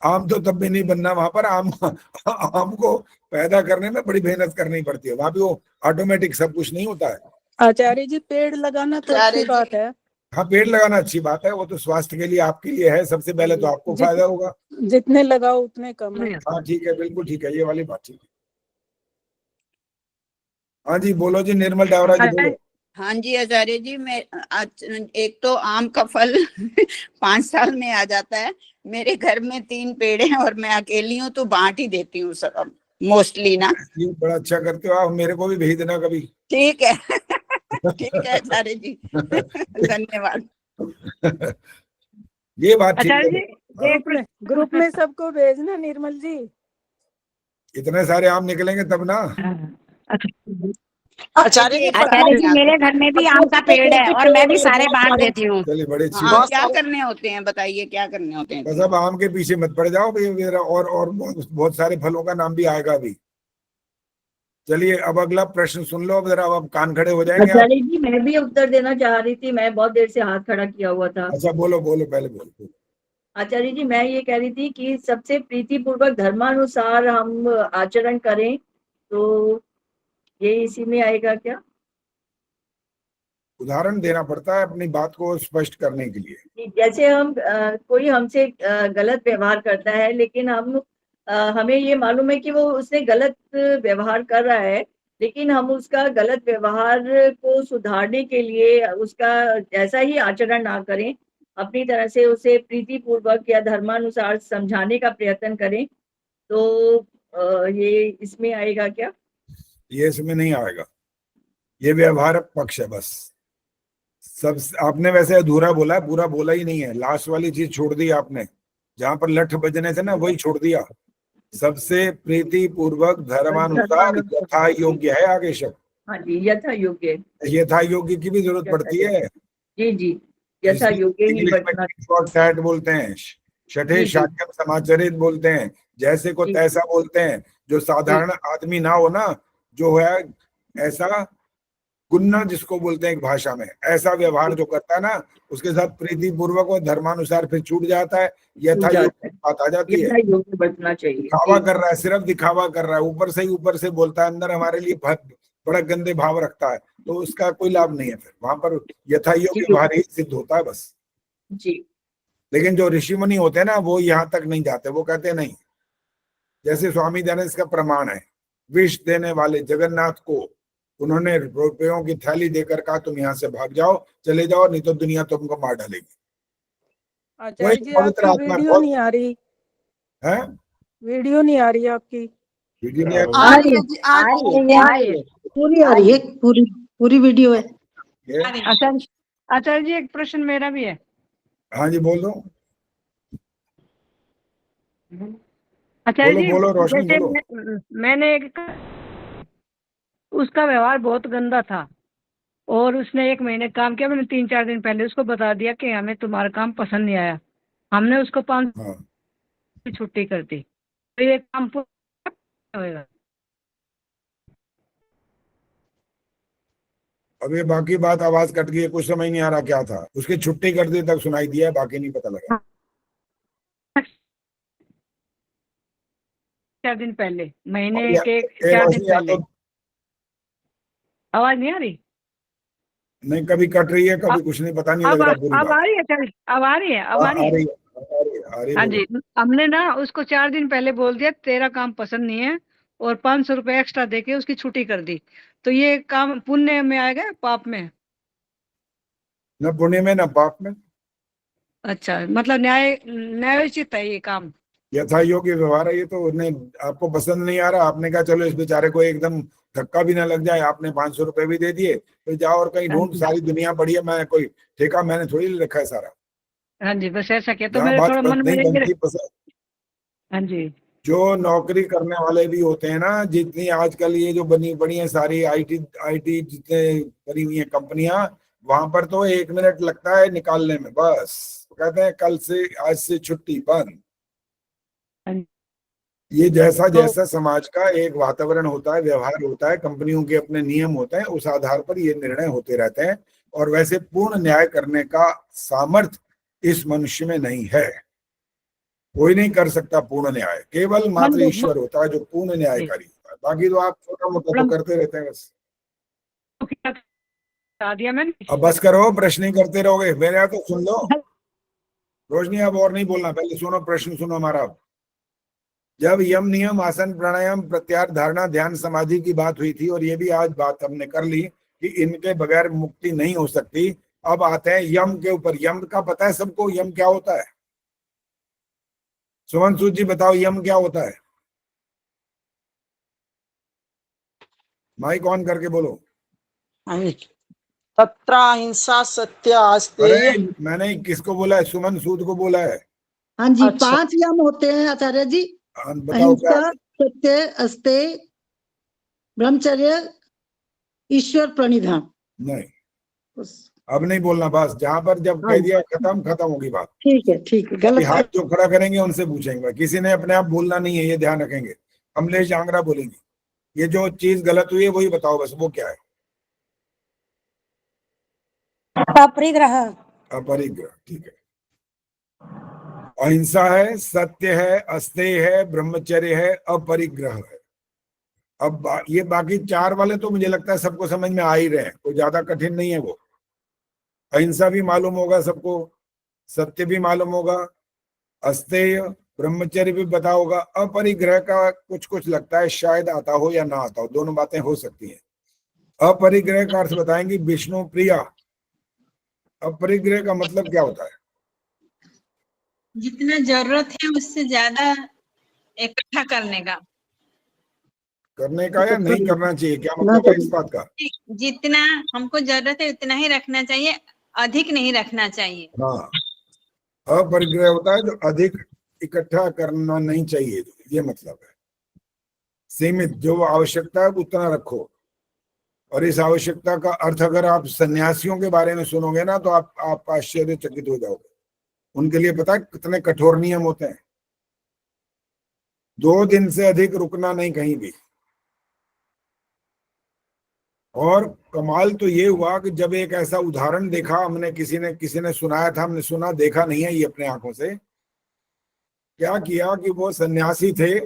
आम, तो तब भी नहीं बनना वहां पर। आम को पैदा करने में बड़ी मेहनत करनी पड़ती है, वहां भी वो ऑटोमेटिक सब कुछ नहीं होता है। आचार्य जी, पेड़ लगाना तो अच्छी बात है। हाँ पेड़ लगाना अच्छी बात है, वो तो स्वास्थ्य के लिए आपके लिए है, सबसे पहले तो आपको फायदा होगा। जितने लगाओ उतने कम है। हाँ ठीक है, बिल्कुल ठीक है, ये वाली बात ठीक है। हाँ जी बोलो जी, निर्मल डावरा जी बोलो। हाँ जी आचार्य जी, मैं आज एक तो आम का फल 5 साल में आ जाता है। मेरे घर में 3 पेड़ हैं और मैं अकेली हूँ, तो बांट ही देती हूँ सब मोस्टली ना। ये बड़ा अच्छा करते हो आप, मेरे को भी भेज देना कभी। ठीक है ठीक है आचार्य जी धन्यवाद। ये बात ठीक आचार्य है। जी, ग्रुप में सबको भेजना निर्मल जी। इतने सारे आम निकलेंगे तब ना। आचार्य जी मेरे घर में भी आम का पेड़ है और मैं भी सारे बांट देती हूँ। चलिए बड़ी अच्छी हाँ, बात। क्या करने होते हैं बताइए, क्या करने होते हैं? बस अब आम के पीछे मत पड़ जाओ भाई, मेरा और बहुत सारे फलों का नाम भी आएगा अभी। चलिए अब अगला प्रश्न सुन लो, अब जरा अब कान खड़े हो जाएंगे आप। आचार्य जी, मैं भी उत्तर देना चाह रही थी, मैं बहुत देर से हाथ खड़ा किया हुआ था। अच्छा बोलो बोलो, पहले बोलो। आचार्य जी, मैं ये कह रही थी कि सबसे प्रीतिपूर्वक धर्मानुसार हम आचरण करें, तो ये इसी में आएगा क्या? उदाहरण देना पड़ता है अपनी बात को स्पष्ट करने के लिए। जैसे हम कोई हमसे गलत व्यवहार करता है, लेकिन हमें ये मालूम है कि वो उसने गलत व्यवहार कर रहा है, लेकिन हम उसका गलत व्यवहार को सुधारने के लिए उसका ऐसा ही आचरण ना करें, अपनी तरह से उसे प्रीतिपूर्वक या धर्मानुसार समझाने का प्रयत्न करें, तो ये इसमें आएगा क्या? ये इसमें नहीं आएगा, ये व्यवहारक पक्ष है बस। सब आपने वैसे अधूरा बोला है, पूरा बोला ही नहीं है, लास्ट वाली चीज छोड़ दी आपने, जहां पर लठ बजने थे ना वही छोड़ दिया। सबसे प्रीति पूर्वक धर्मानुसार यथा योग्य है आगे शब्द। हाँ जी, यथा योग्य। यथा योग्य की भी जरूरत पड़ती है। जी जी, यथा योग्य ही बचना बोलते हैं, छठे शाक्यम समाचरित बोलते हैं, जैसे को तैसा बोलते हैं। जो साधारण आदमी ना हो ना, जो है ऐसा गुन्ना जिसको बोलते हैं एक भाषा में, ऐसा व्यवहार जो करता है ना, उसके साथ प्रीति पूर्वक और धर्मानुसार फिर छूट जाता है, यथा योग्य बात आ जाती है। बचना चाहिए। दिखावा कर रहा है, सिर्फ दिखावा कर रहा है, ऊपर से बोलता है, अंदर हमारे लिए बड़ा गंदे भाव रखता है, तो उसका कोई लाभ नहीं है। फिर वहां पर यथा योग्य व्यवहार ही सिद्ध होता है बस जी। लेकिन जो ऋषि मुनि होते हैं ना, वो यहाँ तक नहीं जाते, वो कहते हैं नहीं। जैसे स्वामी दयानंद का प्रमाण है, विष देने वाले जगन्नाथ को उन्होंने रुपयों की थैली देकर कहा तुम यहाँ से भाग जाओ, चले जाओ, नहीं तो दुनिया तुमको मार डालेगी। आचार्य जी, आपकी वीडियो नहीं आ रही। है? वीडियो नहीं आ रही है आपकी। वीडियो नहीं आ रही है जी, आ रही है, पूरी आ रही है, पूरी पूरी वीडियो है। आचार्य जी एक प्रश्न मेरा भी है। हाँ जी बोल दो, आचार्य बोलो जी बोलो रोशनी जैसे बोलो। मैंने एक, उसका व्यवहार बहुत गंदा था और उसने 1 महीने काम किया। मैंने 3-4 दिन पहले उसको बता दिया कि हमें तुम्हारा काम पसंद नहीं आया। हमने उसको 5 हाँ की छुट्टी कर दी, तो ये काम पूरा होएगा? अब ये बाकी बात आवाज कट गई है, कुछ समझ नहीं आ रहा क्या था। उसकी छुट्टी कर दी तक सुनाई दिया है, बाकी नहीं पता लगा। 4 दिन पहले, महीने अब के ये 4 दिन रोशनी या पहले। तो आवाज नहीं आ रही? नहीं, कभी कट रही है कभी कुछ नहीं, पता नहीं लग रहा पूरी अब बात। आ रही है आचार्य? अब आ रही है? अब हाँ, आ रही आ है? रही है, आ रही है, आ रही है, हाँ बोलो। जी, हमने ना उसको 4 दिन पहले बोल दिया तेरा काम पसंद नहीं है और 500 रुपए एक्स्ट्रा देके उसकी छुट्टी कर दी। तो ये काम पुण्य में आएगा पाप में? न पुण्य में न पाप में, अच्छा, मतलब न्यायोचित है ये काम? यथा योग्य व्यवहार है ये तो। उन्हें आपको पसंद नहीं आ रहा, आपने कहा चलो इस बेचारे को एकदम धक्का भी ना लग जाए, आपने 500 रुपए भी दे दिए, तो जाओ और कहीं ढूंढ, सारी दुनिया पड़ी है, मैं कोई ठेका मैंने थोड़ी ले रखा है सारा। हाँ जी, बस ऐसा किया तो जहाँ मेरे बात थोड़ा मन में नहीं मेरे। बनती पसंद। हाँ जी। जो नौकरी करने वाले भी होते हैं ना, जितनी आजकल ये जो बनी पड़ी है सारी आईटी जितने बनी हुई है कंपनियां, वहां पर तो 1 मिनट लगता है निकालने में, बस कहते हैं कल से, आज से छुट्टी बंद। ये जैसा जैसा समाज का एक वातावरण होता है, व्यवहार होता है, कंपनियों के अपने नियम होते हैं, उस आधार पर ये निर्णय होते रहते हैं। और वैसे पूर्ण न्याय करने का सामर्थ्य इस मनुष्य में नहीं है, कोई नहीं कर सकता पूर्ण न्याय, केवल मात्र ईश्वर होता है जो पूर्ण न्यायकारी होता है। बाकी तो आप छोटा मोटा तो करते रहते हैं बस। बता दिया मैंने। अब बस करो, प्रश्न ही करते रहोगे। मेरे यहाँ तो सुन लो रोशनी, अब और नहीं बोलना, पहले सुनो, प्रश्न सुनो हमारा। जब यम नियम आसन प्राणायाम प्रत्याहार धारणा ध्यान समाधि की बात हुई थी, और ये भी आज बात हमने कर ली कि इनके बगैर मुक्ति नहीं हो सकती। अब आते हैं यम के ऊपर। यम का पता है सबको, यम क्या होता है? सुमन सूद जी बताओ, यम क्या होता है? माइक ऑन करके बोलो। तत्र अहिंसा सत्य आस्तेय। अरे मैंने किसको बोला है? सुमन सूद को बोला है। हाँ जी, अच्छा। 5 यम होते हैं आचार्य जी। बताओ क्या? अहिंसा, सत्य, अस्तेय, ब्रह्मचर्य, ईश्वर प्रणिधान। नहीं, अब नहीं बोलना, बस जहां पर जब कह दिया खत्म होगी बात। ठीक है, ठीक है, गलत हाथ जो खड़ा करेंगे उनसे पूछेंगे, किसी ने अपने आप बोलना नहीं है, ये ध्यान रखेंगे। कमलेश जांगरा बोलेंगे, ये जो चीज गलत हुई है वही बताओ, बस वो क्या है? अपरिग्रह। अपरिग्रह, ठीक है। अहिंसा है, सत्य है, अस्तेय है, ब्रह्मचर्य है, अपरिग्रह है। अब ये बाकी 4 वाले तो मुझे लगता है सबको समझ में आ ही रहे हैं, कोई ज्यादा कठिन नहीं है वो। अहिंसा भी मालूम होगा सबको, सत्य भी मालूम होगा, अस्तेय ब्रह्मचर्य भी पता होगा। अपरिग्रह का कुछ कुछ लगता है शायद आता हो या ना आता हो, दोनों बातें हो सकती हैं। अपरिग्रह का अर्थ बताएंगे विष्णु प्रिया। अपरिग्रह का मतलब क्या होता है? जितना जरूरत है उससे ज्यादा इकट्ठा करने का। करने का या नहीं करना चाहिए, क्या मतलब है इस बात का? जितना हमको जरूरत है उतना ही रखना चाहिए, अधिक नहीं रखना चाहिए। हाँ, अपरिग्रह होता है जो अधिक इकट्ठा करना नहीं चाहिए, ये मतलब है। सीमित, जो आवश्यकता है उतना रखो। और इस आवश्यकता का अर्थ अगर आप सन्यासियों के बारे में सुनोगे ना तो आप आश्चर्यचकित हो जाओगे। उनके लिए पता है कितने कठोर नियम होते हैं। 2 दिन से अधिक रुकना नहीं कहीं भी। और कमाल तो ये हुआ कि जब एक ऐसा उदाहरण देखा हमने, किसी ने सुनाया था, हमने सुना, देखा नहीं है ये अपने आंखों से। क्या किया कि वो सन्यासी थे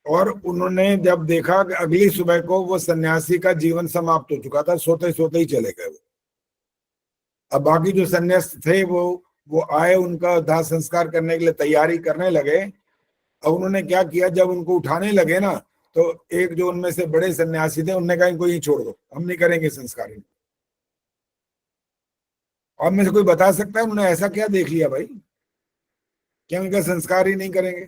और उन्होंने जब देखा कि अगली सुबह को वो सन्यासी का जीवन समाप्त हो चुका था, सोते सोते ही चले गए। अब बाकी जो सन्यासी थे वो आए, उनका दाह संस्कार करने के लिए तैयारी करने लगे। अब उन्होंने क्या किया, जब उनको उठाने लगे ना तो एक जो उनमें से बड़े सन्यासी थे उनने कहा इनको ही छोड़ दो, हम नहीं करेंगे संस्कार। आप में से कोई बता सकता है उन्होंने ऐसा क्या देख लिया भाई? क्या उनका संस्कार ही नहीं करेंगे?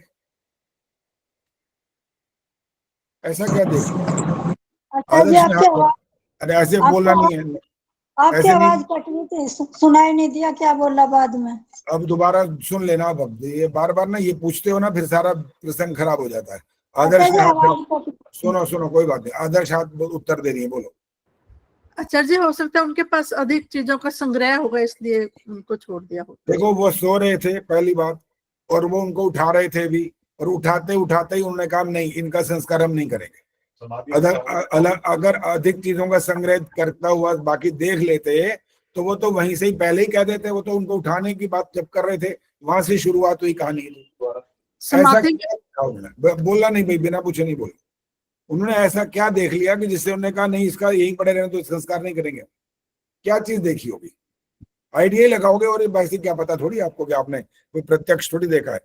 ऐसा क्या देख लिया? अच्छा जी, आपकी आवाज अरे ऐसे बोलना नहीं है, आपकी ऐसे नहीं। आवाज कट रही थी, सुनाई नहीं दिया क्या बोला बाद में। अब दोबारा सुन लेना। अब ये बार बार ना ये पूछते हो ना, फिर सारा प्रसंग खराब हो जाता है। आदर्श अच्छा जी, आवाज कट रही। सुनो कोई बात नहीं। आदर्श हाथ उत्तर दे रही है, बोलो। आचार्य जी, हो सकता है उनके पास अधिक चीजों का संग्रह होगा इसलिए उनको छोड़ दिया हो। देखो वो सो रहे थे पहली बात, और वो उनको उठा रहे थे भी, और उठाते उठाते ही उन्होंने कहा नहीं, इनका संस्कार हम नहीं करेंगे। अगर अधिक चीजों का संग्रह करता हुआ बाकी देख लेते तो वो तो वहीं से ही पहले ही कह देते। वो तो उनको उठाने की बात जब कर रहे थे वहां से शुरुआत हुई कहानी। ऐसा बोला नहीं भाई, बिना पूछे नहीं बोला। उन्होंने ऐसा क्या देख लिया कि जिससे उन्होंने कहा नहीं, इसका यही पड़े रहने तो संस्कार नहीं करेंगे? क्या चीज देखी होगी? आइडिया लगाओगे, और वैसे क्या पता थोड़ी आपको कि आपने कोई प्रत्यक्ष थोड़ी देखा है।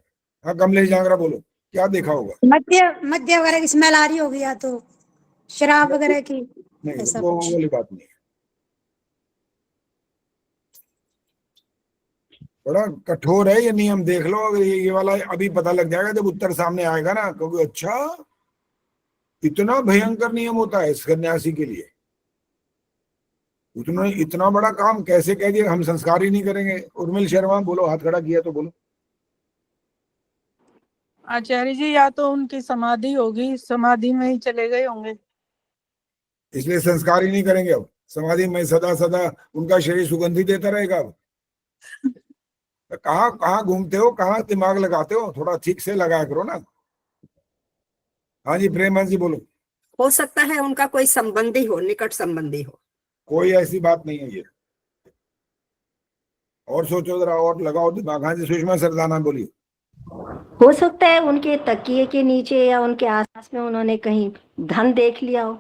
हाँ कमलेश जांगरा बोलो, क्या देखा होगा? मद्य वगैरह की स्मेल आ रही होगी, या तो शराब वगैरह की। नहीं, ऐसा वो कुछ। वाली बात नहीं है। बड़ा कठोर है ये नियम, देख लो। अगर ये वाला अभी पता लग जाएगा जब उत्तर सामने आएगा ना, क्योंकि अच्छा इतना भयंकर नियम होता है इस सन्यासी के लिए। इतना बड़ा काम कैसे कह दिया हम संस्कार ही नहीं करेंगे? उर्मिल शर्मा बोलो, हाथ खड़ा किया तो बोलो। आचार्य जी, या तो उनकी समाधि होगी, समाधि में ही चले गए होंगे, इसलिए संस्कार ही नहीं करेंगे। अब समाधि में सदा सदा उनका शरीर सुगंधी देता रहेगा। अब कहाँ कहाँ घूमते हो, कहाँ दिमाग लगाते हो? थोड़ा ठीक से लगाया करो ना। हाँ जी प्रेम जी बोलो। हो सकता है उनका कोई संबंधी हो, निकट संबंधी हो। कोई ऐसी बात नहीं है ये। और सोचो जरा, और लगाओ दिमाग। हाँ जी सुषमा सरदाना बोलिए। हो सकता है उनके तकिए के नीचे या उनके आसपास में उन्होंने कहीं धन देख लिया हो।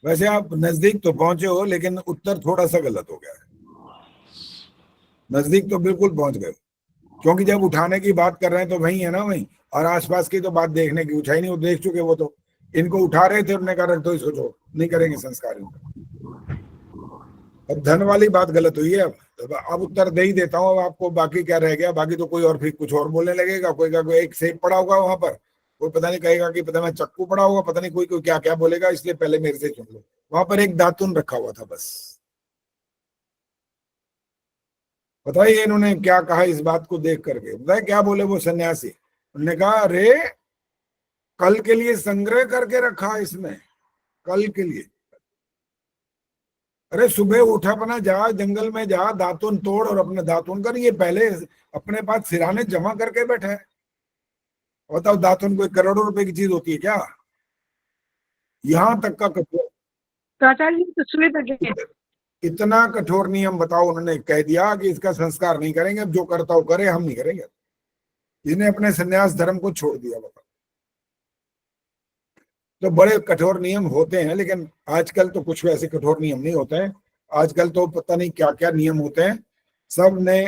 वैसे आप नजदीक तो पहुंचे हो, लेकिन उत्तर थोड़ा सा गलत हो गया है। नजदीक तो बिल्कुल पहुंच गए, क्योंकि जब उठाने की बात कर रहे हैं तो वही है ना, वही। और आसपास की तो बात देखने की उठाई नहीं, वो देख चुके। वो तो इनको उठा रहे थे, उन्होंने कहा रख दो इसको, छोड़ो, नहीं करेंगे संस्कार इनका। अब धन वाली बात गलत हुई है। अब उत्तर दे ही देता हूँ अब आपको। बाकी क्या रह गया? बाकी तो कोई और फिर कुछ और बोलने लगेगा। कोई का कोई एक सेब पड़ा होगा वहां पर, कोई पता नहीं कहेगा कि पता नहीं चक्कू पड़ा होगा, पता नहीं कोई कोई क्या क्या बोलेगा। इसलिए पहले मेरे से सुन लो। वहां पर एक दातुन रखा हुआ था बस। बताइए इन्होंने क्या कहा इस बात को देख करके? बताए क्या बोले वो सन्यासी? उन्होंने कहा अरे कल के लिए संग्रह करके रखा इसने, कल के लिए। अरे सुबह उठ, अपना जा जंगल में जा, दातुन तोड़ और अपने दातुन कर। ये पहले अपने पास सिराने जमा करके बैठे है। बताओ दातुन कोई करोड़ों रुपए की चीज होती है क्या? यहां तक का कठोर, इतना कठोर नियम बताओ। उन्होंने कह दिया कि इसका संस्कार नहीं करेंगे, अब जो करता हो करे, हम नहीं करेंगे। इसने अपने सन्यास धर्म को छोड़ दिया। बताओ। तो बड़े कठोर नियम होते हैं, लेकिन आजकल तो कुछ वैसे कठोर नियम नहीं होते हैं। आजकल तो पता नहीं क्या क्या नियम होते हैं। सब ने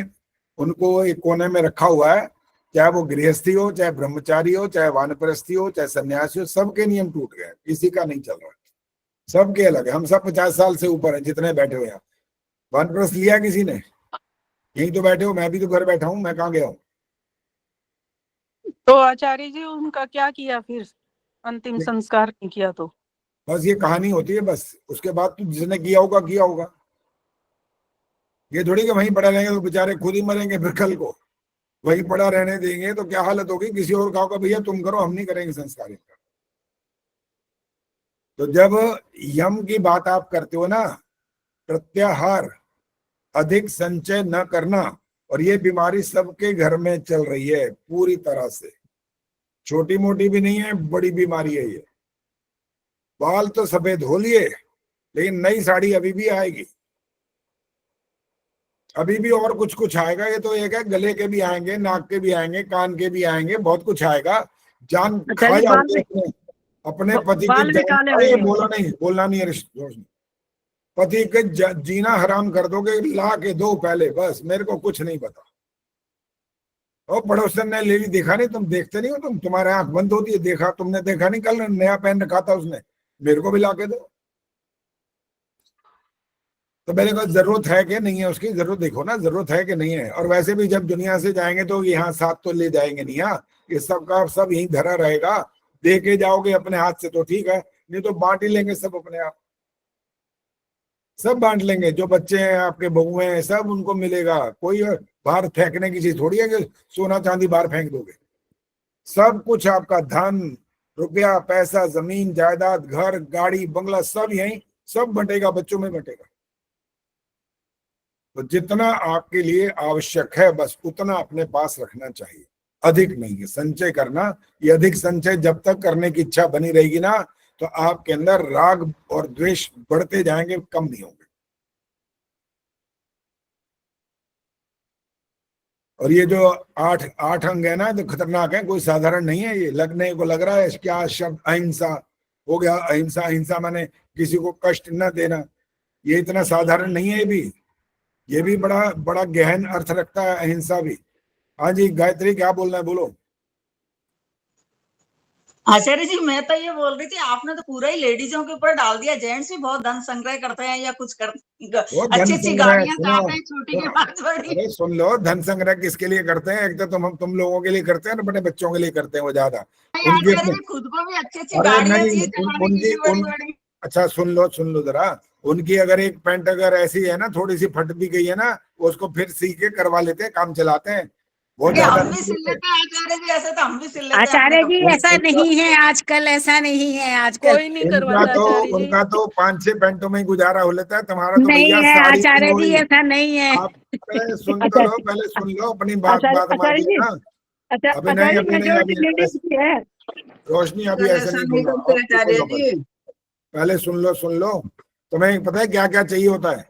उनको एक कोने में रखा हुआ है, चाहे वो गृहस्थी हो, चाहे ब्रह्मचारी हो, चाहे वानप्रस्थी हो, चाहे सन्यासी हो, सबके नियम टूट गए, किसी का नहीं चल रहा। सबके अलग है। हम सब 50 साल से ऊपर हैं जितने बैठे हुए हैं। वानप्रस्थ लिया किसी ने? यही तो बैठे हो, मैं भी तो घर बैठा हूँ, मैं कहाँ गया हूँ? तो आचार्य जी उनका क्या किया फिर? अंतिम संस्कार नहीं किया तो? बस ये कहानी होती है बस। उसके बाद तो जिसने किया होगा किया होगा। ये थोड़ी कि वहीं पड़ा रहेंगे तो बेचारे खुद ही मरेंगे फिर कल को। वहीं पड़ा रहने देंगे तो क्या हालत होगी? किसी और का होगा भैया तुम करो, हम नहीं करेंगे संस्कार इनका। तो जब यम की बात आप करते हो ना, प्रत्याहार, अधिक संचय न करना, और ये बीमारी सबके घर में चल रही है पूरी तरह से। छोटी मोटी भी नहीं है, बड़ी बीमारी है ये। बाल तो सफेद हो लिए, लेकिन नई साड़ी अभी भी आएगी, अभी भी और कुछ कुछ आएगा। ये तो एक है, गले के भी आएंगे, नाक के भी आएंगे, कान के भी आएंगे, बहुत कुछ आएगा। जान खा जाओगे अपने पति के। बोला नहीं, बोलना नहीं है। पति के जीना हराम कर दोगे, ला के दो पहले, बस मेरे को कुछ नहीं पता। और पड़ोसन ने ले ली, देखा नहीं? तुम देखते नहीं हो? तुम्हारे आंख बंद होती है, देखा तुमने? देखा नहीं? कल नया पहन रखा था उसने, मेरे को भी ला के दो। तो मैंने कहा जरूरत है कि नहीं है, उसकी जरूरत देखो ना, जरूरत है कि नहीं है। और वैसे भी जब दुनिया से जाएंगे तो यहाँ साथ तो ले जाएंगे नहीं, यहाँ ये सब का सब यहीं धरा रहेगा। दे के जाओगे अपने हाथ से तो ठीक है, नहीं तो बांट ही लेंगे सब अपने आप, सब बांट लेंगे। जो बच्चे हैं आपके, बहू हैं, सब उनको मिलेगा। कोई बाहर फेंकने की चीज थोड़ी है कि सोना चांदी बाहर फेंक दोगे। सब कुछ आपका धन, रुपया, पैसा, जमीन जायदाद, घर, गाड़ी, बंगला सब यहीं, सब बंटेगा, बच्चों में बंटेगा। तो जितना आपके लिए आवश्यक है बस उतना अपने पास रखना चाहिए, अधिक नहीं है। संचय करना, ये अधिक संचय जब तक करने की इच्छा बनी रहेगी ना, तो आपके अंदर राग और द्वेष बढ़ते जाएंगे, कम नहीं होंगे। और ये जो आठ अंग है ना, तो खतरनाक है, कोई साधारण नहीं है। ये लगने को लग रहा है क्या शब्द अहिंसा हो गया, अहिंसा, अहिंसा माने किसी को कष्ट न देना, ये इतना साधारण नहीं है। ये भी बड़ा बड़ा गहन अर्थ रखता है अहिंसा भी। हाँ जी गायत्री, क्या बोलना है, बोलो। आचार्य जी, मैं तो ये बोल रही थी, आपने तो पूरा ही लेडीजों के ऊपर डाल दिया। जेंट्स भी बहुत धन संग्रह करते हैं या कुछ अच्छी अच्छी गाड़ियां चलाते हैं, छोटी की बात बड़ी। अरे सुन लो, धन संग्रह किसके लिए करते हैं? एक तो तुम लोगों के लिए करते हैं ना, बड़े बच्चों के लिए करते हैं वो ज्यादा। खुद को भी अच्छी अच्छी गाड़ियां, अच्छा सुन लो जरा, उनकी अगर एक पैंट अगर ऐसी है ना, थोड़ी सी फट भी गई है ना, उसको फिर सी के करवा लेते हैं, काम चलाते हैं। हम भी सिल लेते हैं आचार्य जी, ऐसे तो हम भी सिल लेते हैं। आचार्य जी ऐसा नहीं है आजकल, ऐसा नहीं है आजकल। कोई नहीं करवाता। उनका तो 5-6 पैंटों में गुजारा हो लेता है। तुम्हारा तो नहीं भैया है साड़ी आचार्य जी, ऐसा नहीं है। आप पहले सुन लो अपनी बात मानिए ना। अभी नहीं, रोशनी अभी ऐसे नहीं बोलो। पहले सुन लो। तुम्हें पता है क्या क्या चाहिए होता है?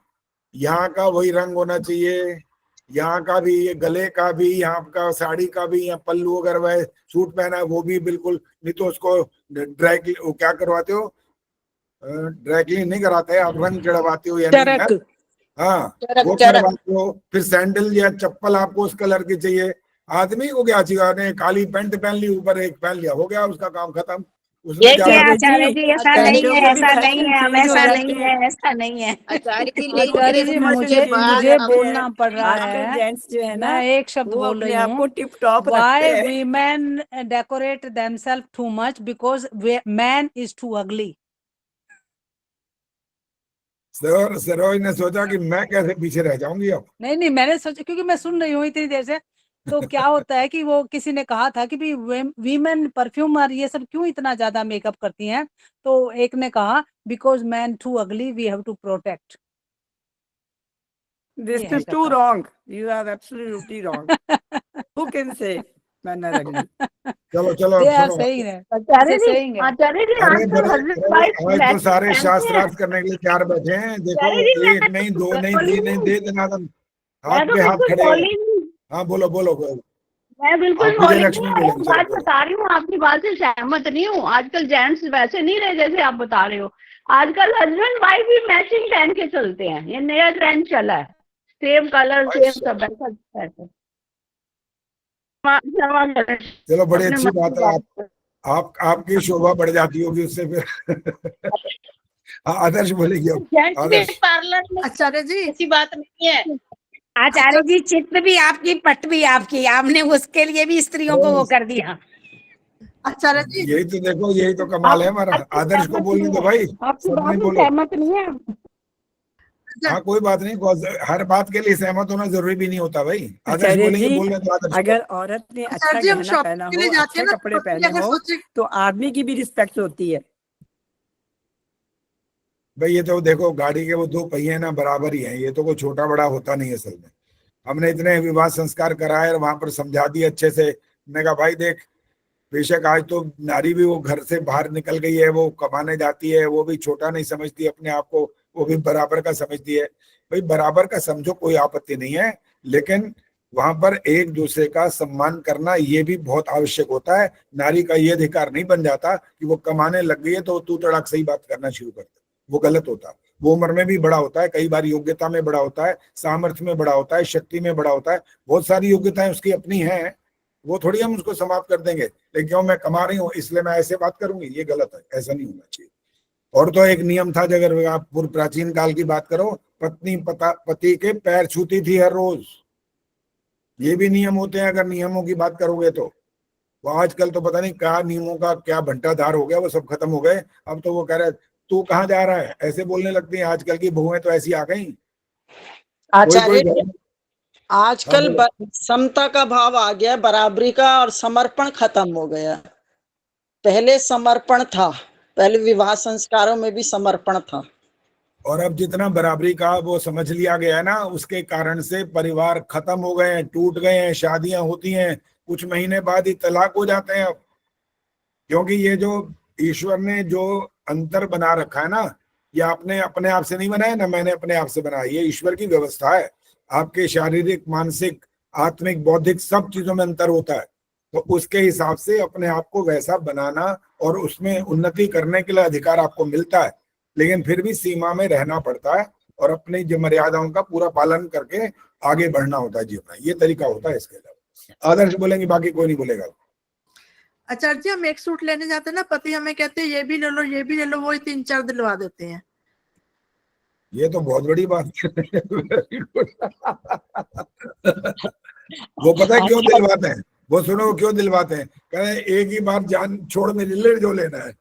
यहाँ का वही रंग होना चाहिए, यहाँ का भी, ये गले का भी, यहाँ का साड़ी का भी, यहाँ पल्लू अगर वह सूट पहना है वो भी बिल्कुल, नहीं तो उसको क्या करवाते हो, ड्राई क्लीन नहीं कराते हैं आप, रंग चढ़वाते हो या नहीं? हाँ वो करवाते हो। फिर सैंडल या चप्पल आपको उस कलर की चाहिए। आदमी को क्या चाहिए, ने काली पैंट पहन ली, ऊपर एक पहन लिया, हो गया उसका काम खत्म। आचार्य जी ऐसा नहीं है, ऐसा नहीं है, ऐसा नहीं है, ऐसा नहीं है। आचार्य जी मुझे बोलना पड़ रहा है, जेंट्स जो है ना, मैं एक शब्द बोल रही हूँ, tip top Why women decorate themselves too much? Because man is too ugly. Saroj ने सोचा कि मैं कैसे पीछे रह जाऊंगी अब। नहीं मैंने सोचा, क्योंकि मैं सुन रही हूँ इतनी देर से, तो क्या होता है कि वो किसी ने कहा था कि भी वीमेन परफ्यूम और ये सब क्यों इतना ज्यादा मेकअप करती हैं, तो एक ने कहा because man to ugly, we have to protect. This is too wrong. You are absolutely wrong. Who can say men are ugly? चलो They are saying है, saying है। आज तो सारे शास्त्रार्थ करने के लिए तैयार बैठे हैं। देखो, एक नहीं, दो नहीं, तीन नहीं, दे देना हाथ पे हाथ खड़े। हाँ बोलो। मैं बिल्कुल बात बता रही हूँ, आपकी बात से सहमत नहीं हूँ। आजकल जेंट्स वैसे नहीं रहे जैसे आप बता रहे हो। आजकल हस्बैंड वाइफ भी मैचिंग पहन के चलते हैं, ये नया ट्रेंड चला है, सेम कलर सेम सब ऐसा। चलो बड़ी अच्छी बात है, आपकी शोभा बढ़ जाती होगी उससे फिर। आदर्श बोलेगी अब। पार्लर में आचार्य जी ऐसी बात नहीं है। आचार्य जी चित्त भी आपकी, पट भी आपकी, आपने उसके लिए भी स्त्रियों को वो कर दिया। आचार्य जी यही तो देखो, यही तो कमाल है हमारा। आदर्श को बोलने दो भाई, सब नहीं बोलो। सहमत नहीं है। हाँ कोई बात नहीं, हर बात के लिए सहमत होना जरूरी भी नहीं होता भाई। आदर्श बोलेंगे, बोलने दो आदर्श। अगर औरत ने अच्छा गहना पहना हो, अच्छे कपड़े पहने हो, तो आदमी की भी रिस्पेक्ट होती है भाई। ये तो देखो, गाड़ी के वो 2 पहिए ना बराबर ही हैं, ये तो कोई छोटा बड़ा होता नहीं है असल में। हमने इतने विवाह संस्कार कराए और वहां पर समझा दिए अच्छे से। मैंने कहा भाई देख, बेशक आज तो नारी भी वो घर से बाहर निकल गई है, वो कमाने जाती है, वो भी छोटा नहीं समझती अपने आप को, वो भी बराबर का समझती है। भाई बराबर का समझो, कोई आपत्ति नहीं है, लेकिन वहां पर एक दूसरे का सम्मान करना ये भी बहुत आवश्यक होता है। नारी का ये अधिकार नहीं बन जाता कि वो कमाने लग गई है तो तू तड़ाक सही बात करना शुरू कर दे, वो गलत होता है। वो उम्र में भी बड़ा होता है, कई बार योग्यता में बड़ा होता है, सामर्थ्य में बड़ा होता है, शक्ति में बड़ा होता है, बहुत सारी योग्यताएं उसकी अपनी हैं, वो थोड़ी हम उसको समाप्त कर देंगे। लेकिन क्यों मैं कमा रही हूँ इसलिए मैं ऐसे बात करूंगी, ये गलत है, ऐसा नहीं होना चाहिए। और तो एक नियम था, अगर आप पूर्व प्राचीन काल की बात करो पत्नी पति के पैर छूती थी हर रोज। ये भी नियम होते हैं अगर नियमों की बात करोगे तो। वो आजकल तो पता नहीं क्या नियमों का क्या भंटाधार हो गया, वो सब खत्म हो गए। अब तो वो कह रहे तू कहाँ जा रहा है, ऐसे बोलने लगती हैं। आजकल की बहुएं तो ऐसी आ गई। आचार्य जी, आजकल समता का भाव आ गया, बराबरी का, और समर्पण खत्म हो गया। पहले समर्पण था, पहले विवाह संस्कारों में भी समर्पण था। और अब जितना बराबरी का वो समझ लिया गया है ना, उसके कारण से परिवार खत्म हो गए हैं, टूट गए हैं, शादियां होती हैं, कुछ महीने बाद ही तलाक हो जाते हैं अब। क्योंकि ये जो ईश्वर ने जो अंतर बना रखा है ना, ये आपने अपने आप से नहीं बनाया ना, मैंने अपने आप से बनाया। ये ईश्वर की व्यवस्था है। आपके शारीरिक, मानसिक, आत्मिक, बौद्धिक सब चीजों में अंतर होता है। तो उसके हिसाब से अपने आप को वैसा बनाना और उसमें उन्नति करने के लिए अधिकार आपको मिलता है, लेकिन फिर भी सीमा में रहना पड़ता है और अपनी जो मर्यादाओं का पूरा पालन करके आगे बढ़ना होता है जीवन। ये तरीका होता है। इसके अलावा आदर्श बोलेंगे, बाकी कोई नहीं बोलेगा। आचार्य जी, हम एक सूट लेने जाते हैं ना, पति हमें कहते हैं ये भी ले लो, ये भी ले लो, वही 3-4 दिलवा देते हैं। ये तो बहुत बड़ी बात है। वो पता है क्यों दिलवाते हैं? वो सुनो क्यों दिलवाते हैं। कह रहे एक ही बार जान छोड़ में ले जो लेना है।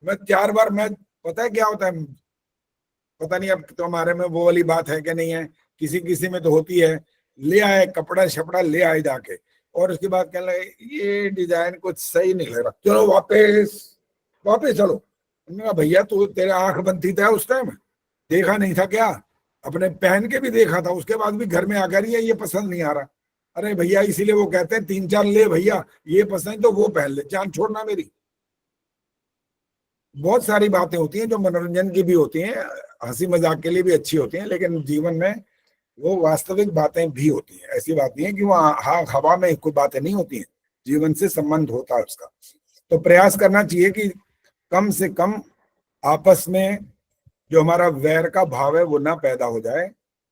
मैं 4 बार, मैं पता है क्या होता है, पता नहीं अब तुम्हारे में वो वाली बात है कि नहीं है, किसी किसी में तो होती है। ले आए कपड़ा शपड़ा, ले आए जाके, और उसके बाद कहने लगे ये डिजाइन कुछ सही नहीं लग रहा, चलो वापस चलो। भैया तू तेरे आंख बनती था उस टाइम, देखा नहीं था क्या? अपने पहन के भी देखा था, उसके बाद भी घर में आकर ये पसंद नहीं आ रहा। अरे भैया, इसीलिए वो कहते हैं 3-4 ले भैया, ये पसंद तो वो पहन ले, जान छोड़ना मेरी। बहुत सारी बातें होती हैं जो मनोरंजन की भी होती हैं, हंसी मजाक के लिए भी अच्छी होती हैं, लेकिन जीवन में वो वास्तविक बातें भी होती हैं। ऐसी बात नहीं है कि वहाँ हवा में कोई बातें नहीं होती हैं, जीवन से संबंध होता है उसका। तो प्रयास करना चाहिए कि कम से कम आपस में जो हमारा वैर का भाव है वो ना पैदा हो जाए।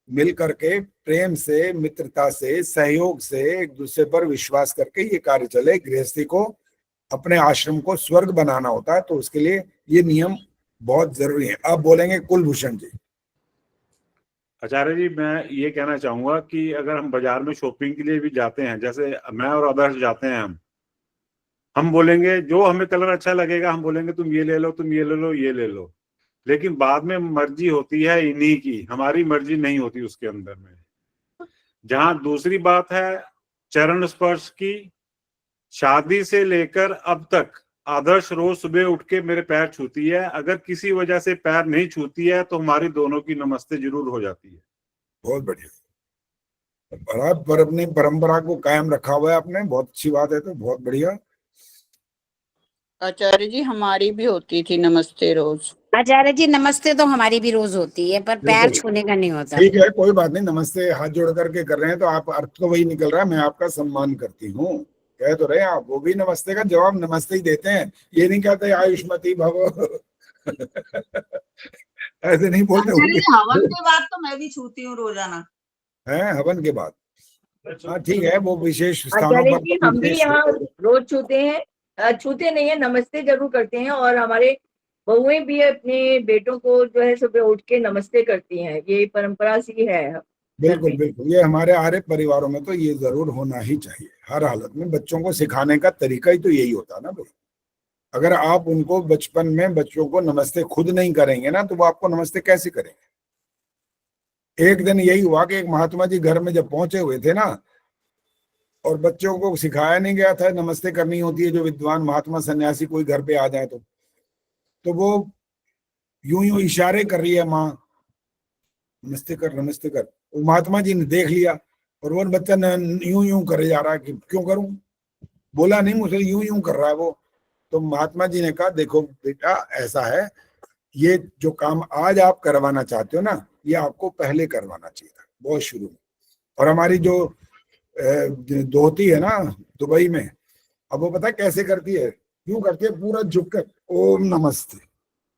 मिल करके प्रेम से, मित्रता से, सहयोग से, एक दूसरे पर विश्वास करके ये कार्य चले। गृहस्थी को, अपने आश्रम को स्वर्ग बनाना होता है, तो उसके लिए ये नियम बहुत जरूरी है। अब बोलेंगे कुलभूषण जी। आचार्य जी, मैं ये कहना चाहूंगा कि अगर हम बाजार में शॉपिंग के लिए भी जाते हैं, जैसे मैं और आदर्श जाते हैं, हम बोलेंगे जो हमें कलर अच्छा लगेगा, हम बोलेंगे तुम ये ले लो, तुम ये ले लो, ये ले लो। लेकिन बाद में मर्जी होती है इन्हीं की, हमारी मर्जी नहीं होती उसके अंदर में। जहां दूसरी बात है चरण स्पर्श की, शादी से लेकर अब तक आदर्श रोज सुबह उठ के मेरे पैर छूती है। अगर किसी वजह से पैर नहीं छूती है तो हमारी दोनों की नमस्ते जरूर हो जाती है। बहुत बढ़िया, बराबर अपनी परंपरा को कायम रखा हुआ है आपने, बहुत अच्छी बात है। तो बहुत बढ़िया। आचार्य जी, हमारी भी होती थी नमस्ते रोज। आचार्य जी, नमस्ते तो हमारी भी रोज होती है, पर पैर छूने का नहीं होता। ठीक है, कोई बात नहीं, नमस्ते हाथ जोड़ करके कर रहे हैं तो आप, अर्थ तो वही निकल रहा है, मैं आपका सम्मान करती हूँ, कह तो रहे आप। वो भी नमस्ते का जवाब नमस्ते ही देते हैं, ये नहीं कहते आयुष्मती भव। ऐसे नहीं बोलते। हवन के बाद तो मैं भी छूती हूँ रोजाना। है हवन के बाद? हाँ ठीक है, वो विशेष स्थानों पर हम भी यहाँ रोज छूते हैं, छूते नहीं है, नमस्ते जरूर करते हैं। और हमारे बहुएं भी अपने बेटों को जो है सुबह उठ के नमस्ते करती हैं, ये परंपरा सी है। बिल्कुल बिल्कुल, ये हमारे आर्य परिवारों में तो ये जरूर होना ही चाहिए हर हालत में। बच्चों को सिखाने का तरीका ही तो यही होता है ना भाई। अगर आप उनको बचपन में बच्चों को नमस्ते खुद नहीं करेंगे ना, तो वो आपको नमस्ते कैसे करेंगे? एक दिन यही हुआ कि एक महात्मा जी घर में जब पहुंचे हुए थे ना, और बच्चों को सिखाया नहीं गया था नमस्ते करनी होती है, जो विद्वान महात्मा सन्यासी कोई घर पे आ जाए तो वो यूं यूं इशारे कर रही है, माँ नमस्ते कर, नमस्ते कर। वो महात्मा जी ने देख लिया और वो बच्चा यूं यूं करे जा रहा है कि क्यों करूं, बोला नहीं मुझे, यूं यूं कर रहा है वो। तो महात्मा जी ने कहा देखो बेटा, ऐसा है, ये जो काम आज आप करवाना चाहते हो ना, ये आपको पहले करवाना चाहिए था, बहुत शुरू में। और हमारी जो धोती है ना दुबई में, अब वो पता है कैसे करती है? यूं करती है पूरा झुककर, ओम नमस्ते,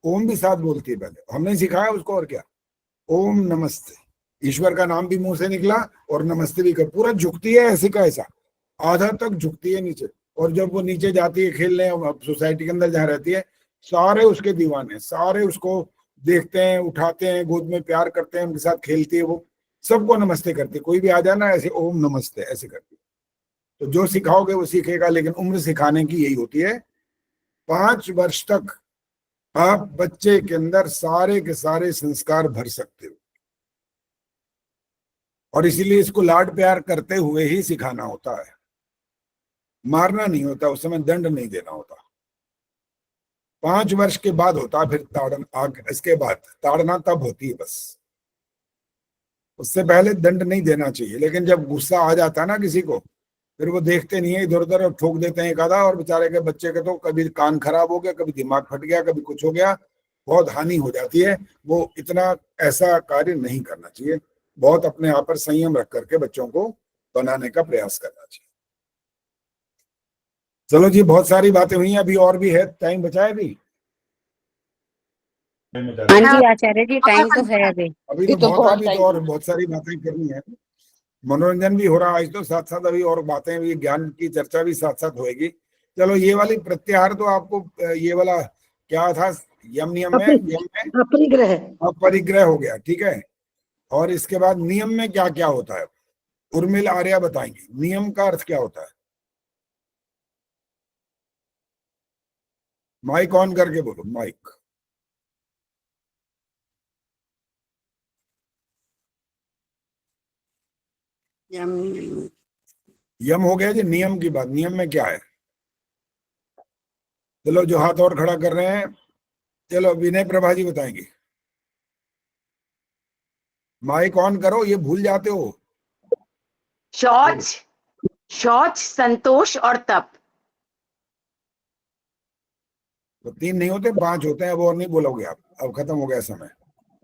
ओम भी साथ बोलती है पहले, हमने सिखाया उसको। और क्या, ओम नमस्ते, ईश्वर का नाम भी मुंह से निकला और नमस्ते भी कर, पूरा झुकती है ऐसे का ऐसा, आधा तक झुकती है नीचे। और जब वो नीचे जाती है खेलने, सोसाइटी के अंदर जहाँ रहती है, सारे उसके दीवाने, सारे उसको देखते हैं, उठाते हैं, गोद में प्यार करते हैं, उनके साथ खेलती है, वो सबको नमस्ते करती है। कोई भी आ जाना ऐसे ओम नमस्ते ऐसे करती है। तो जो सिखाओगे वो सीखेगा, लेकिन उम्र सिखाने की यही होती है। 5 वर्ष तक आप बच्चे के अंदर सारे के सारे संस्कार भर सकते हो, और इसीलिए इसको लाड प्यार करते हुए ही सिखाना होता है। मारना नहीं होता, उस समय दंड नहीं देना होता। 5 वर्ष के बाद होता फिर ताड़ना, इसके बाद ताड़ना तब होती है बस, उससे पहले दंड नहीं देना चाहिए। लेकिन जब गुस्सा आ जाता है ना किसी को, फिर वो देखते नहीं है, इधर उधर और ठोक देते हैं एक आधा, और बेचारे के बच्चे के तो कभी कान खराब हो गया, कभी दिमाग फट गया, कभी कुछ हो गया, बहुत हानि हो जाती है। वो इतना ऐसा कार्य नहीं करना चाहिए। बहुत अपने आप पर संयम रख करके बच्चों को बनाने का प्रयास करना चाहिए। चलो जी, बहुत सारी बातें हुई हैं, अभी और भी है, टाइम बचा है अभी? हाँ जी आचार्य जी, टाइम तो है अभी। अभी तो बहुत, अभी तो और बहुत सारी बातें करनी है। मनोरंजन भी हो रहा है आज तो, साथ साथ अभी और बातें भी, ज्ञान की चर्चा भी साथ साथ होएगी। चलो, ये वाली प्रत्याहार तो आपको, ये वाला क्या था यम नियम में, यम में अपरिग्रह, अपरिग्रह हो गया, ठीक है। और इसके बाद नियम में क्या क्या होता है, उर्मिल आर्या बताएंगे नियम का अर्थ क्या होता है। माइक ऑन करके बोलो, माइक। यम हो गया जी, नियम की बात। नियम में क्या है? चलो, जो हाथ और खड़ा कर रहे हैं, चलो विनय प्रभा जी बताएंगे। माइक ऑन करो, ये भूल जाते हो। शौच, शौच, संतोष और तप। तो 3 नहीं होते, 5 होते हैं। अब और नहीं बोलोगे आप, अब खत्म हो गया समय।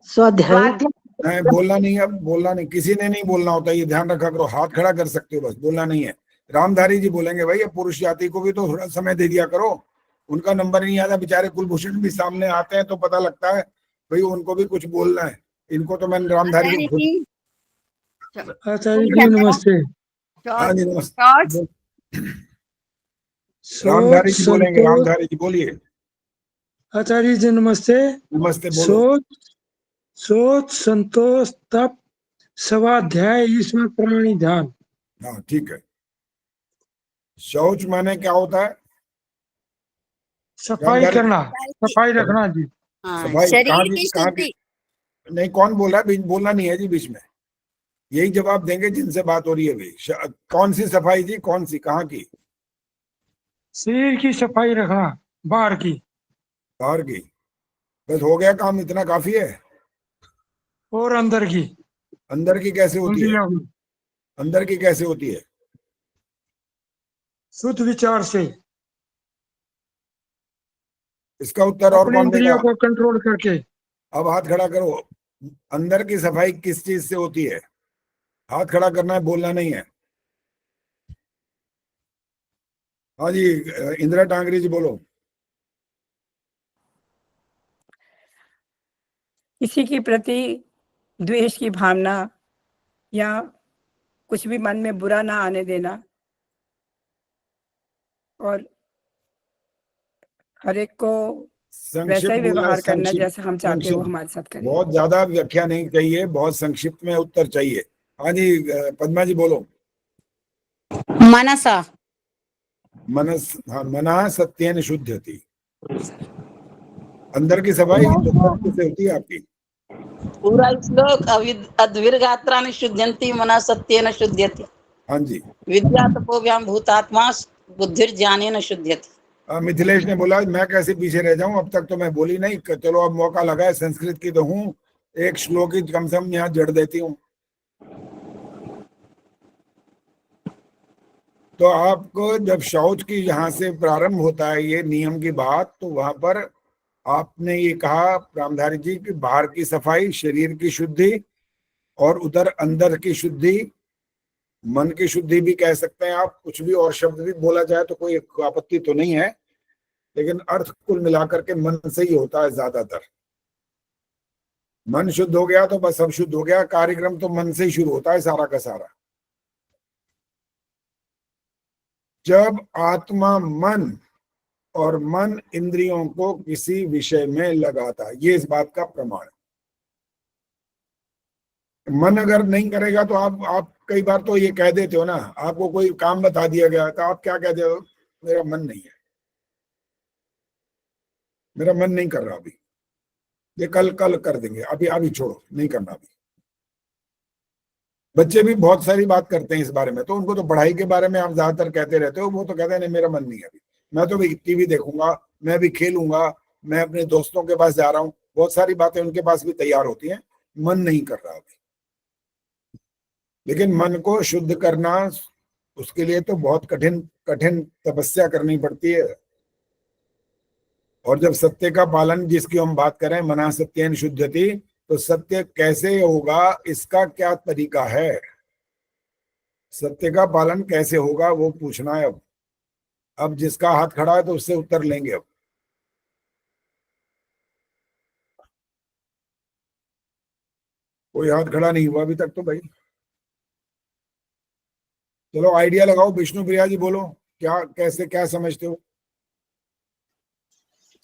स्वाध्याय, नहीं बोलना नहीं, अब बोलना नहीं, किसी ने नहीं बोलना होता, ये ध्यान रखा करो। हाथ खड़ा कर सकते हो बस, बोलना नहीं है। रामधारी जी बोलेंगे, भाई ये पुरुष जाति को भी तो थोड़ा समय दे दिया करो, उनका नंबर नहीं आता। बेचारे कुलभूषण भी सामने आते हैं तो पता लगता है भाई उनको भी कुछ बोलना है। इनको तो मैंने रामधारी जी खुद। आचार्य जी नमस्ते। हाँ जी नमस्ते। रामधारी जी बोलेंगे, रामधारी जी बोलिए। आचार्य जी नमस्ते। नमस्ते, बोलो। सोच, संतोष, तप, स्वाध्याय, ईश्वर प्राणी ध्यान। हाँ ठीक है। शौच माने क्या होता है? सफाई करना, सफाई रखना जी। सफाई कहाँ की? नहीं, कौन बोल रहा है? बोलना नहीं है जी बीच में। यही जवाब देंगे जिनसे बात हो रही है अभी। कौन सी सफाई जी, कौन सी, कहाँ की? शरीर की सफाई रखना, बाहर की। बाहर की, बस हो गया काम, इतना काफी है। और अंदर की? अंदर की कैसे होती है? अंदर की कैसे होती है? शुद्ध विचार से। इसका उत्तर और कौन देगा? को कंट्रोल करके। अब हाथ खड़ा करो। अंदर की सफाई किस चीज से होती है? हाथ खड़ा करना है, बोलना नहीं है। हाँ जी, इंदिरा टांगरी जी बोलो। किसी के प्रति द्वेष की भावना या कुछ भी मन में बुरा ना आने देना, और हर एक को वैसा ही व्यवहार करना जैसा हम चाहते हैं वो हमारे साथ करें। बहुत ज्यादा व्याख्या नहीं चाहिए, बहुत संक्षिप्त में उत्तर चाहिए। हाँ जी, पद्मा जी बोलो। मनसा, मनस, हाँ, मना सत्येन शुद्धति। अंदर की सफाई से होती है आपकी। पूरा श्लोक अद्विर्गात्राणि शुद्ध्यन्ति मना सत्येन शुद्ध्यति। हाँ जी। विद्या तपोव्याम भूतात्मा बुद्धिर्ज्ञानेन शुद्ध्यति। मिथिलेश ने बोला मैं कैसे पीछे रह जाऊं, अब तक तो मैं बोली नहीं। चलो अब मौका लगा है, संस्कृत की तो हूँ, एक श्लोक ही कम से कम यहाँ जड़ देती हूँ। तो आपको जब शौच की यहाँ से प्रारंभ होता है ये नियम की बात, तो वहां पर आपने ये कहा रामधारी जी कि बाहर की सफाई, शरीर की शुद्धि, और उधर अंदर की शुद्धि, मन की शुद्धि भी कह सकते हैं आप, कुछ भी और शब्द भी बोला जाए तो कोई आपत्ति तो नहीं है, लेकिन अर्थ कुल मिलाकर के मन से ही होता है ज्यादातर। मन शुद्ध हो गया तो बस सब शुद्ध हो गया। कार्यक्रम तो मन से ही शुरू होता है सारा का सारा। जब आत्मा, मन और मन इंद्रियों को किसी विषय में लगाता, ये इस बात का प्रमाण है। मन अगर नहीं करेगा तो आप कई बार तो ये कह देते हो ना, आपको कोई काम बता दिया गया तो आप क्या कहते हो, मेरा मन नहीं है, मेरा मन नहीं कर रहा अभी, ये कल कर देंगे, अभी छोड़ो, नहीं करना अभी। बच्चे भी बहुत सारी बात करते हैं इस बारे में, तो उनको तो पढ़ाई के बारे में आप ज्यादातर कहते रहते हो, वो तो कहते हैं नहीं मेरा मन नहीं है अभी, मैं तो भी टीवी देखूंगा, मैं भी खेलूंगा, मैं अपने दोस्तों के पास जा रहा हूँ, बहुत सारी बातें उनके पास भी तैयार होती हैं, मन नहीं कर रहा अभी। लेकिन मन को शुद्ध करना, उसके लिए तो बहुत कठिन तपस्या करनी पड़ती है। और जब सत्य का पालन, जिसकी हम बात करें, मना सत्येन शुद्धति, तो सत्य कैसे होगा, इसका क्या तरीका है, सत्य का पालन कैसे होगा वो पूछना है। अब जिसका हाथ खड़ा है तो उससे उत्तर लेंगे। अब कोई हाथ खड़ा नहीं हुआ अभी तक तो भाई, चलो आइडिया लगाओ। विष्णु प्रिया जी बोलो, क्या कैसे क्या समझते हो,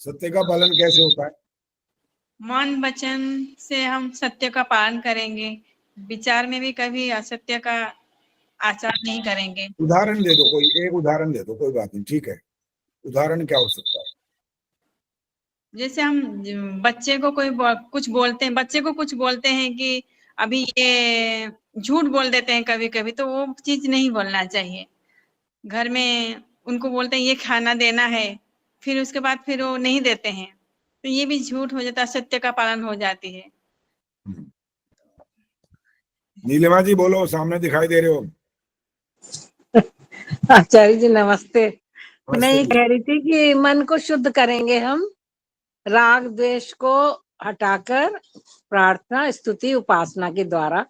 सत्य का पालन कैसे होता है? मन वचन से हम सत्य का पालन करेंगे, विचार में भी कभी असत्य का आचार नहीं करेंगे। उदाहरण दे दो, कोई एक उदाहरण दे दो, कोई बात नहीं, ठीक है, उदाहरण क्या हो सकता है? जैसे हम बच्चे को कुछ बोलते हैं, बच्चे को कुछ बोलते हैं कि अभी ये झूठ बोल देते हैं कभी कभी, तो वो चीज नहीं बोलना चाहिए। घर में उनको बोलते हैं ये खाना देना है, फिर उसके बाद फिर वो नहीं देते हैं, तो ये भी झूठ हो जाता है, सत्य का पालन हो जाती है। नीलिमा जी बोलो, सामने दिखाई दे रहे हो। आचार्य जी नमस्ते। मैं ये कह रही थी कि मन को शुद्ध करेंगे हम, राग द्वेष को हटाकर प्रार्थना स्तुति उपासना के द्वारा,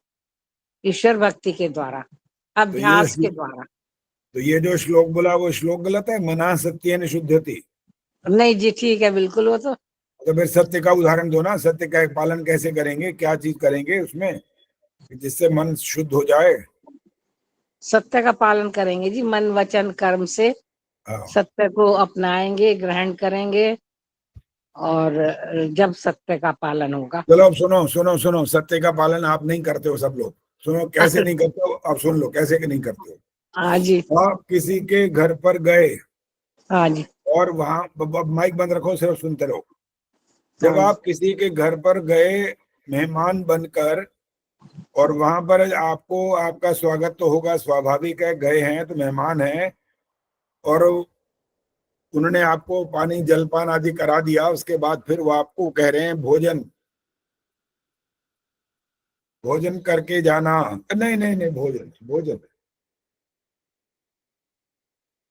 ईश्वर भक्ति के द्वारा, अभ्यास के द्वारा। तो ये जो श्लोक बोला वो श्लोक गलत है, मना सत्येन शुद्धति। नहीं जी ठीक है बिल्कुल, वो तो फिर सत्य का उदाहरण दो ना, सत्य का पालन कैसे करेंगे, क्या चीज करेंगे उसमें जिससे मन शुद्ध हो जाए? सत्य का पालन करेंगे जी, मन वचन कर्म से सत्य को अपनाएंगे, ग्रहण करेंगे, और जब सत्य का पालन होगा। चलो अब सुनो, सत्य का पालन आप नहीं करते हो सब लोग, सुनो कैसे नहीं करते हो, आप सुन लो कैसे नहीं करते हो। हाँ जी। आप किसी के घर पर गए, हाँ जी, और वहां माइक बंद रखो, सिर्फ सुनते रहो। जब आप किसी के घर पर गए मेहमान बनकर, और वहां पर आपको, आपका स्वागत तो होगा, स्वाभाविक है, गए हैं तो मेहमान हैं, और उन्होंने आपको पानी जलपान आदि करा दिया, उसके बाद फिर वो आपको कह रहे हैं भोजन करके जाना। नहीं, भोजन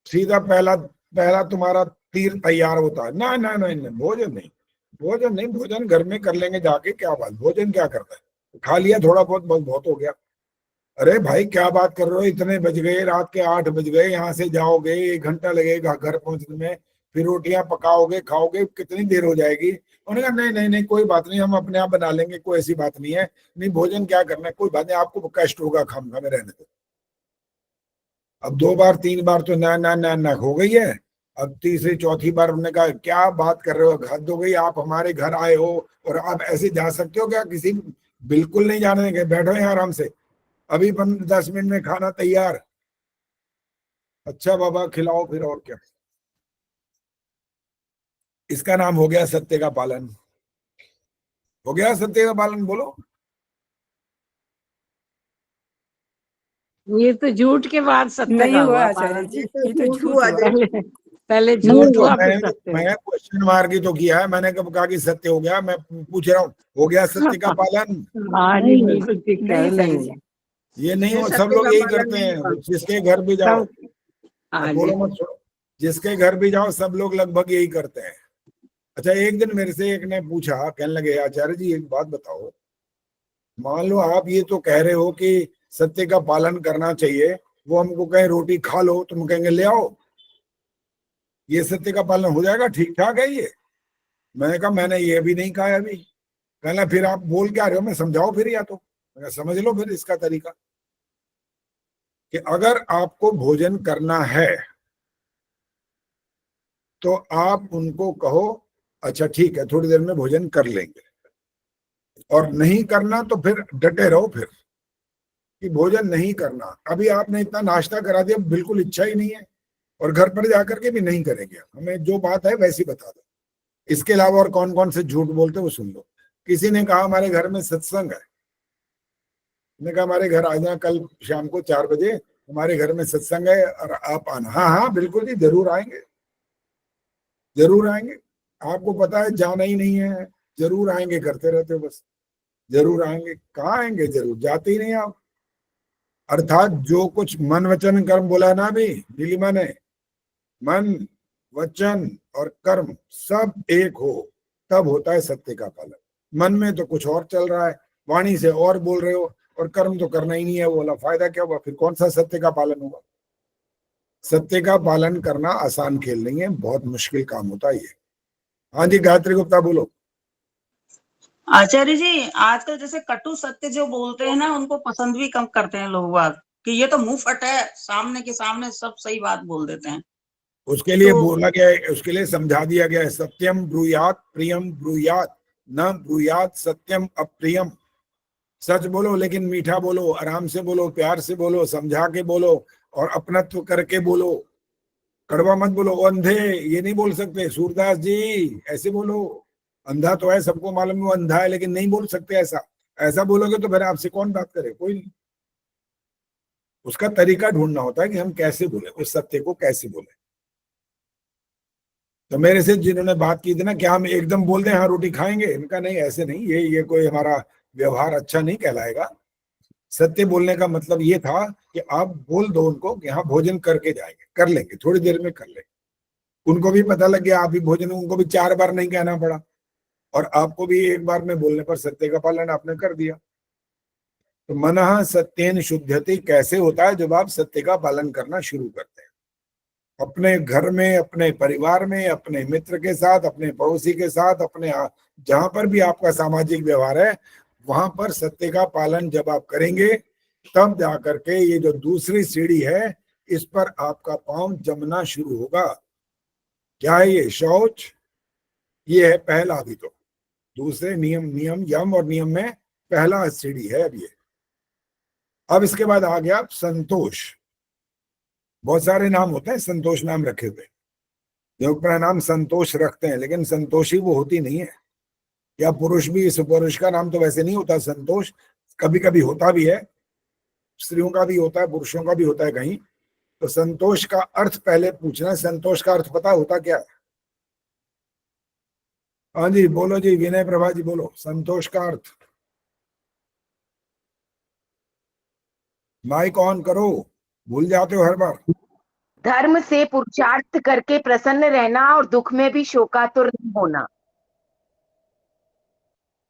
सीधा पहला तुम्हारा तीर तैयार होता है, नहीं, भोजन घर में कर लेंगे जाके, क्या बात, भोजन क्या करता है, खा लिया थोड़ा बहुत हो गया। अरे भाई क्या बात कर रहे हो, इतने बज गए, रात के 8 बज गए, यहाँ से जाओगे 1 घंटा लगेगा घर पहुंचने में, फिर रोटियां पकाओगे खाओगे, कितनी देर हो जाएगी। उन्होंने कहा नहीं कोई बात नहीं, हम अपने आप बना लेंगे, कोई ऐसी बात नहीं है, नहीं भोजन क्या करना है, कोई बात नहीं, आपको कष्ट होगा, खाम में रहने दो। अब 2 बार 3 बार तो ना हो गई है, अब तीसरी चौथी बार उन्होंने कहा क्या बात कर रहे हो, हद हो गई, आप हमारे घर आए हो और आप ऐसे जा सकते हो क्या? किसी बिल्कुल नहीं जाने देंगे, बैठो यहाँ आराम से, अभी 10 मिनट में खाना तैयार। अच्छा बाबा खिलाओ फिर, और क्या। इसका नाम हो गया सत्य का पालन, हो गया सत्य का पालन, बोलो। ये तो झूठ के बाद सत्य नहीं का हुआ हुआ आचार्य जी, ये तो झूठ हुआ। हुआ। पहले झूठ हुआ फिर मैंने सत्य। क्वेश्चन मार्क ही तो किया है, मैंने कब कहा कि सत्य हो गया, मैं पूछ रहा हूँ हो गया सत्य का पालन? हाँ जी बिल्कुल ठीक है, नहीं हुआ। ये नहीं हो, सत्य सब लोग का यही पालन करते नहीं हैं, हुआ। जिसके घर भी जाओ, हाँ बोलो जी। मत छोड़ो, जिसके घर भी जाओ सब लोग लगभग यही करते हैं। अच्छा एक दिन मेरे से एक ने पूछा, कहने लगे आचार्य जी एक बात बताओ, मान लो आप ये तो कह रहे हो कि सत्य का पालन करना चाहिए, वो हमको कहे रोटी खा लो, तुम कहेंगे ले आओ, ये सत्य का पालन हो जाएगा, ठीक ठाक है ये? मैंने कहा मैंने ये भी नहीं कहा अभी। कहना फिर आप बोल क्या रहे हो, मैं समझाओ फिर, या तो मैं समझ लो फिर इसका तरीका, कि अगर आपको भोजन करना है तो आप उनको कहो अच्छा ठीक है थोड़ी देर में भोजन कर लेंगे, और नहीं करना तो फिर डटे रहो फिर कि भोजन नहीं करना। अभी आपने इतना नाश्ता करा दिया, बिल्कुल इच्छा ही नहीं है, और घर पर जाकर के भी नहीं करेंगे। हमें जो बात है वैसी बता दो। इसके अलावा और कौन कौन से झूठ बोलते वो सुन लो। किसी ने कहा हमारे घर में सत्संग है, मैंने कहा हमारे घर आ जाए कल शाम को 4 बजे, हमारे घर में सत्संग है और आप आना। हाँ हाँ बिल्कुल जी, जरूर आएंगे, जरूर आएंगे। आपको पता है जाना ही नहीं है, जरूर आएंगे करते रहते हो बस, जरूर आएंगे। कहाँ आएंगे, जरूर जाते ही नहीं आप। अर्थात जो कुछ मन वचन कर्म बोला ना अभी नीलिमा ने, मन वचन और कर्म सब एक हो तब होता है सत्य का पालन। मन में तो कुछ और चल रहा है, वाणी से और बोल रहे हो, और कर्म तो करना ही नहीं है, बोला फायदा क्या हुआ, फिर कौन सा सत्य का पालन होगा। सत्य का पालन करना आसान खेल नहीं है, बहुत मुश्किल काम होता है ये। हाँ जी गायत्री गुप्ता बोलो। आचार्य जी, आजकल जैसे कटु सत्य जो बोलते हैं ना, उनको पसंद भी कम करते हैं लोग बात, कि ये तो मुंह फट है, सामने के सामने सब सही बात बोल देते हैं। उसके लिए बोला गया है, उसके लिए समझा दिया गया है, सत्यम ब्रूयात प्रियम ब्रूयात, न ब्रूयात सत्यम अप्रियम। सच बोलो लेकिन मीठा बोलो, आराम से बोलो, प्यार से बोलो, समझा के बोलो, और अपनत्व करके बोलो। कड़वा मत बोलो। अंधे ये नहीं बोल सकते, सूरदास जी ऐसे बोलो। अंधा तो है, सबको मालूम है वो अंधा है, लेकिन नहीं बोल सकते ऐसा। ऐसा बोलोगे तो फिर आपसे कौन बात करे, कोई नहीं। उसका तरीका ढूंढना होता है कि हम कैसे बोले, उस सत्य को कैसे बोले। तो मेरे से जिन्होंने बात की थी ना, क्या हम एकदम बोल दें हाँ रोटी खाएंगे, इनका नहीं, ऐसे नहीं, ये कोई हमारा व्यवहार अच्छा नहीं कहलाएगा। सत्य बोलने का मतलब ये था कि आप बोल दो उनको कि हाँ भोजन करके जाएंगे, कर लेंगे, थोड़ी देर में कर लेंगे। उनको भी पता लग गया आप भी भोजन, उनको भी 4 बार नहीं कहना पड़ा, और आपको भी एक बार में बोलने पर सत्य का पालन आपने कर दिया। तो मनः सत्येन शुद्धति कैसे होता है, जब आप सत्य का पालन करना शुरू करते हैं। अपने घर में, अपने परिवार में, अपने मित्र के साथ, अपने पड़ोसी के साथ, अपने जहां पर भी आपका सामाजिक व्यवहार है, वहां पर सत्य का पालन जब आप करेंगे, तब जाकर के ये जो दूसरी सीढ़ी है, इस पर आपका पांव जमना शुरू होगा। क्या है ये, शौच। ये है पहला, अभी तो दूसरे नियम यम और नियम में पहला सीढ़ी है अब ये। अब इसके बाद आ गया संतोष। बहुत सारे नाम होते हैं, संतोष नाम रखे हुए, जो अपना नाम संतोष रखते हैं, लेकिन संतोषी वो होती नहीं है। या पुरुष भी, इस पुरुष का नाम तो वैसे नहीं होता संतोष, कभी कभी होता भी है, स्त्रियों का भी होता है, पुरुषों का भी होता है कहीं। तो संतोष का अर्थ पहले पूछना, संतोष का अर्थ पता होता क्या है? हाँ जी बोलो जी, विनय प्रभा जी बोलो, संतोष का अर्थ। माइक ऑन करो, भूल जाते हो हर बार। धर्म से पुरुषार्थ करके प्रसन्न रहना और दुख में भी शोकातुर नहीं होना।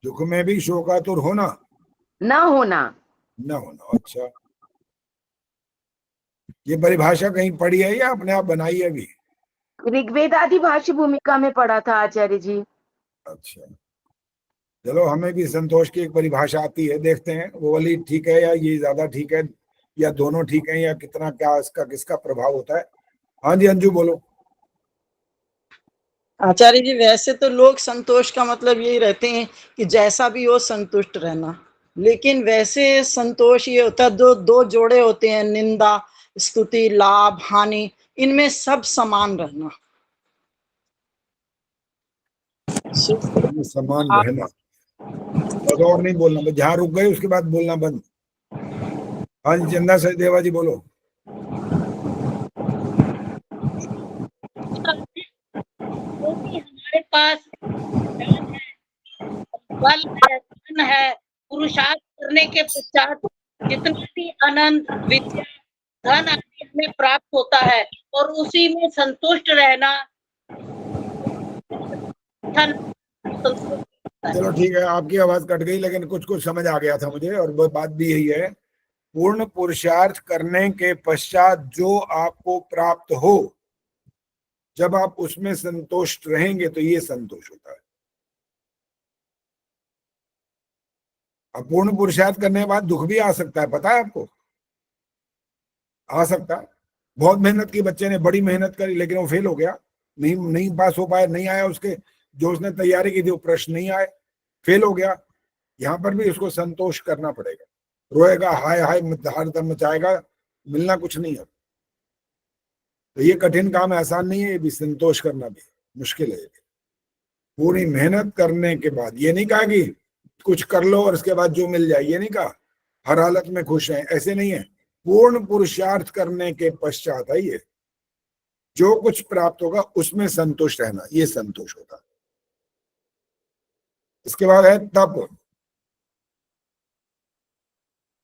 दुख में भी शोकातुर होना, न होना, न होना। अच्छा, ये परिभाषा कहीं पढ़ी है या अपने आप बनाई है अभी? ऋग्वेद आदि भाष्य भूमिका में पढ़ा था आचार्य जी। अच्छा, चलो हमें भी संतोष की एक परिभाषा आती है, देखते हैं वो वाली ठीक है या ये ज्यादा ठीक है, या दोनों ठीक है, या कितना क्या इसका किसका प्रभाव होता है। हाँ जी अंजू बोलो। आचार्य जी, वैसे तो लोग संतोष का मतलब यही रहते हैं कि जैसा भी हो संतुष्ट रहना, लेकिन वैसे संतोष ये होता है, दो जोड़े होते हैं, निंदा स्तुति लाभ हानि, इनमें सब समान रहना, समान रहना, और नहीं बोलना, जहां रुक गए उसके बाद बोलना बंद। हाँ जी चंदा सचदेवा जी बोलो। हमारे पास ज्ञान है, बल है, धन है, पुरुषार्थ करने के पश्चात जितना भी आनंद, विद्या, धन आदि हमें प्राप्त होता है, और उसी में संतुष्ट रहना। चलो ठीक है, आपकी आवाज कट गई, लेकिन कुछ कुछ समझ आ गया था मुझे, और वो बात भी यही है, पूर्ण पुरुषार्थ करने के पश्चात जो आपको प्राप्त हो, जब आप उसमें संतुष्ट रहेंगे तो ये संतोष होता है। अब पूर्ण पुरुषार्थ करने के बाद दुख भी आ सकता है, पता है आपको, आ सकता है। बहुत मेहनत की, बच्चे ने बड़ी मेहनत करी लेकिन वो फेल हो गया, नहीं पास हो पाया, नहीं आया उसके जो उसने तैयारी की थी वो प्रश्न नहीं आए, फेल हो गया, यहाँ पर भी उसको संतोष करना पड़ेगा। रोएगा, हाय हाय हरदम मचाएगा, मिलना कुछ नहीं है। तो ये कठिन काम आसान नहीं है, ये भी संतोष करना भी मुश्किल है। पूरी मेहनत करने के बाद, ये नहीं कहा कि कुछ कर लो और उसके बाद जो मिल जाए, ये नहीं कहा हर हालत में खुश हैं, ऐसे नहीं है। पूर्ण पुरुषार्थ करने के पश्चात है ये, जो कुछ प्राप्त होगा उसमें संतुष्ट रहना, ये संतोष होता है। इसके बाद है तप।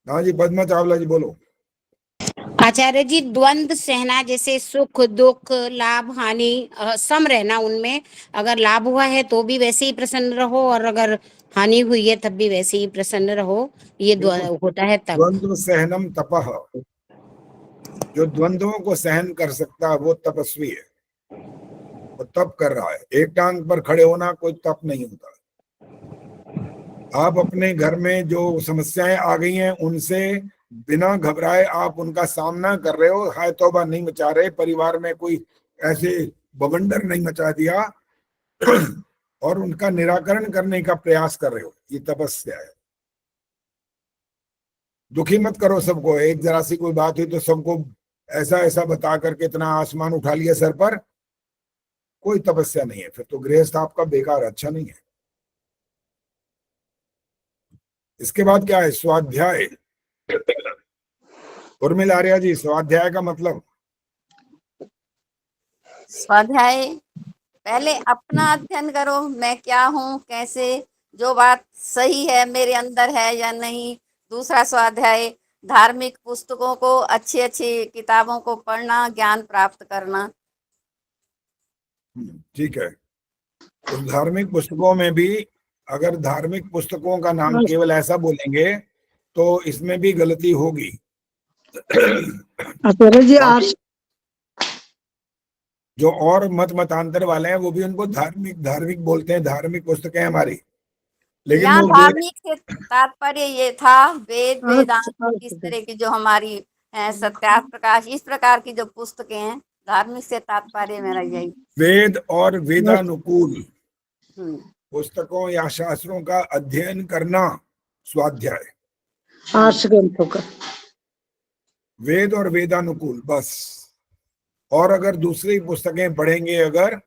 हाँ जी, पद्मा चावला जी बोलो। आचार्य जी, द्वंद्व सहना, जैसे सुख दुख लाभ हानि सम रहना, उनमें अगर लाभ हुआ है तो भी वैसे ही प्रसन्न रहो, और अगर हानि हुई है तब भी वैसे ही प्रसन्न रहो, ये होता है तप। द्वंद्व सहनम तपः, जो द्वंद्वों को सहन कर सकता है वो तपस्वी है, वो तप कर रहा है। एक टांग पर खड़े होना कोई तप नहीं होता। आप अपने घर में जो समस्याएं आ गई हैं उनसे बिना घबराए आप उनका सामना कर रहे हो, हाय तौबा नहीं मचा रहे, परिवार में कोई ऐसे बवंडर नहीं मचा दिया और उनका निराकरण करने का प्रयास कर रहे हो, ये तपस्या है। दुखी मत करो सबको, एक जरा सी कोई बात हुई तो सबको ऐसा ऐसा बता करके इतना आसमान उठा लिया सर पर, कोई तपस्या नहीं है, फिर तो गृहस्थ आपका बेकार, अच्छा नहीं है। इसके बाद क्या है? स्वाध्याय। उर्मिला आर्या जी, स्वाध्याय का मतलब? स्वाध्याय, पहले अपना अध्ययन करो, मैं क्या हूँ, कैसे, जो बात सही है मेरे अंदर है या नहीं। दूसरा स्वाध्याय, धार्मिक पुस्तकों को, अच्छी अच्छी किताबों को पढ़ना, ज्ञान प्राप्त करना। ठीक है। उस धार्मिक पुस्तकों में भी अगर धार्मिक पुस्तकों का नाम केवल ऐसा बोलेंगे तो इसमें भी गलती होगी। जो और मतांतर वाले हैं वो भी उनको धार्मिक बोलते हैं, धार्मिक पुस्तकें हमारी, लेकिन यहाँ वो धार्मिक से तात्पर्य ये था वेद वेदांत, इस तरह की जो हमारी सत्यार्थ प्रकाश, इस प्रकार की जो पुस्तकें हैं, धार्मिक से तात्पर्य मेरा यही। वेद और वेदानुकूल पुस्तकों या शास्त्रों का अध्ययन करना स्वाध्याय, ग्रंथों का, वेद और वेदानुकूल बस। और अगर दूसरी पुस्तकें पढ़ेंगे अगर,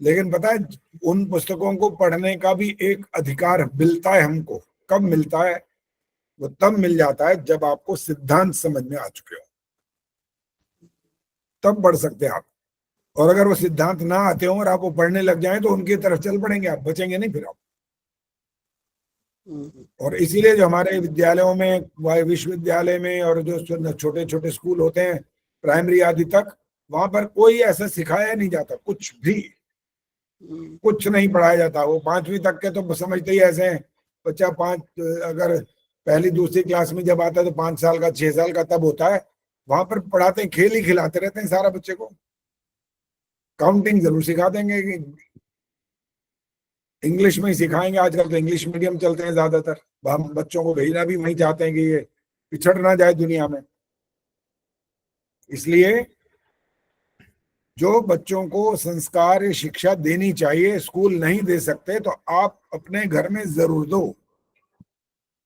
लेकिन पता है उन पुस्तकों को पढ़ने का भी एक अधिकार मिलता है हमको। कब मिलता है? वो तब मिल जाता है जब आपको सिद्धांत समझ में आ चुके हो, तब पढ़ सकते हैं आप। और अगर वो सिद्धांत ना आते हो और आप वो पढ़ने लग जाएं तो उनकी तरफ चल पड़ेंगे आप, बचेंगे नहीं फिर आप। और इसीलिए जो हमारे विद्यालयों में, विश्वविद्यालय में और जो छोटे छोटे स्कूल होते हैं प्राइमरी आदि तक, वहां पर कोई ऐसा सिखाया नहीं जाता, कुछ भी कुछ नहीं पढ़ाया जाता। वो 5वीं तक के तो समझते ही ऐसे हैं, बच्चा अगर पहली दूसरी क्लास में जब आता है तो 5 साल का 6 साल का तब होता है। वहां पर पढ़ाते हैं, खेल ही खिलाते रहते हैं सारा बच्चे को। काउंटिंग जरूर सिखा देंगे, कि इंग्लिश में ही सिखाएंगे, आजकल तो इंग्लिश मीडियम चलते हैं ज्यादातर, हम बच्चों को भेजना भी वही चाहते हैं कि ये पिछड़ ना जाए दुनिया में। इसलिए जो बच्चों को संस्कार शिक्षा देनी चाहिए स्कूल नहीं दे सकते तो आप अपने घर में जरूर दो,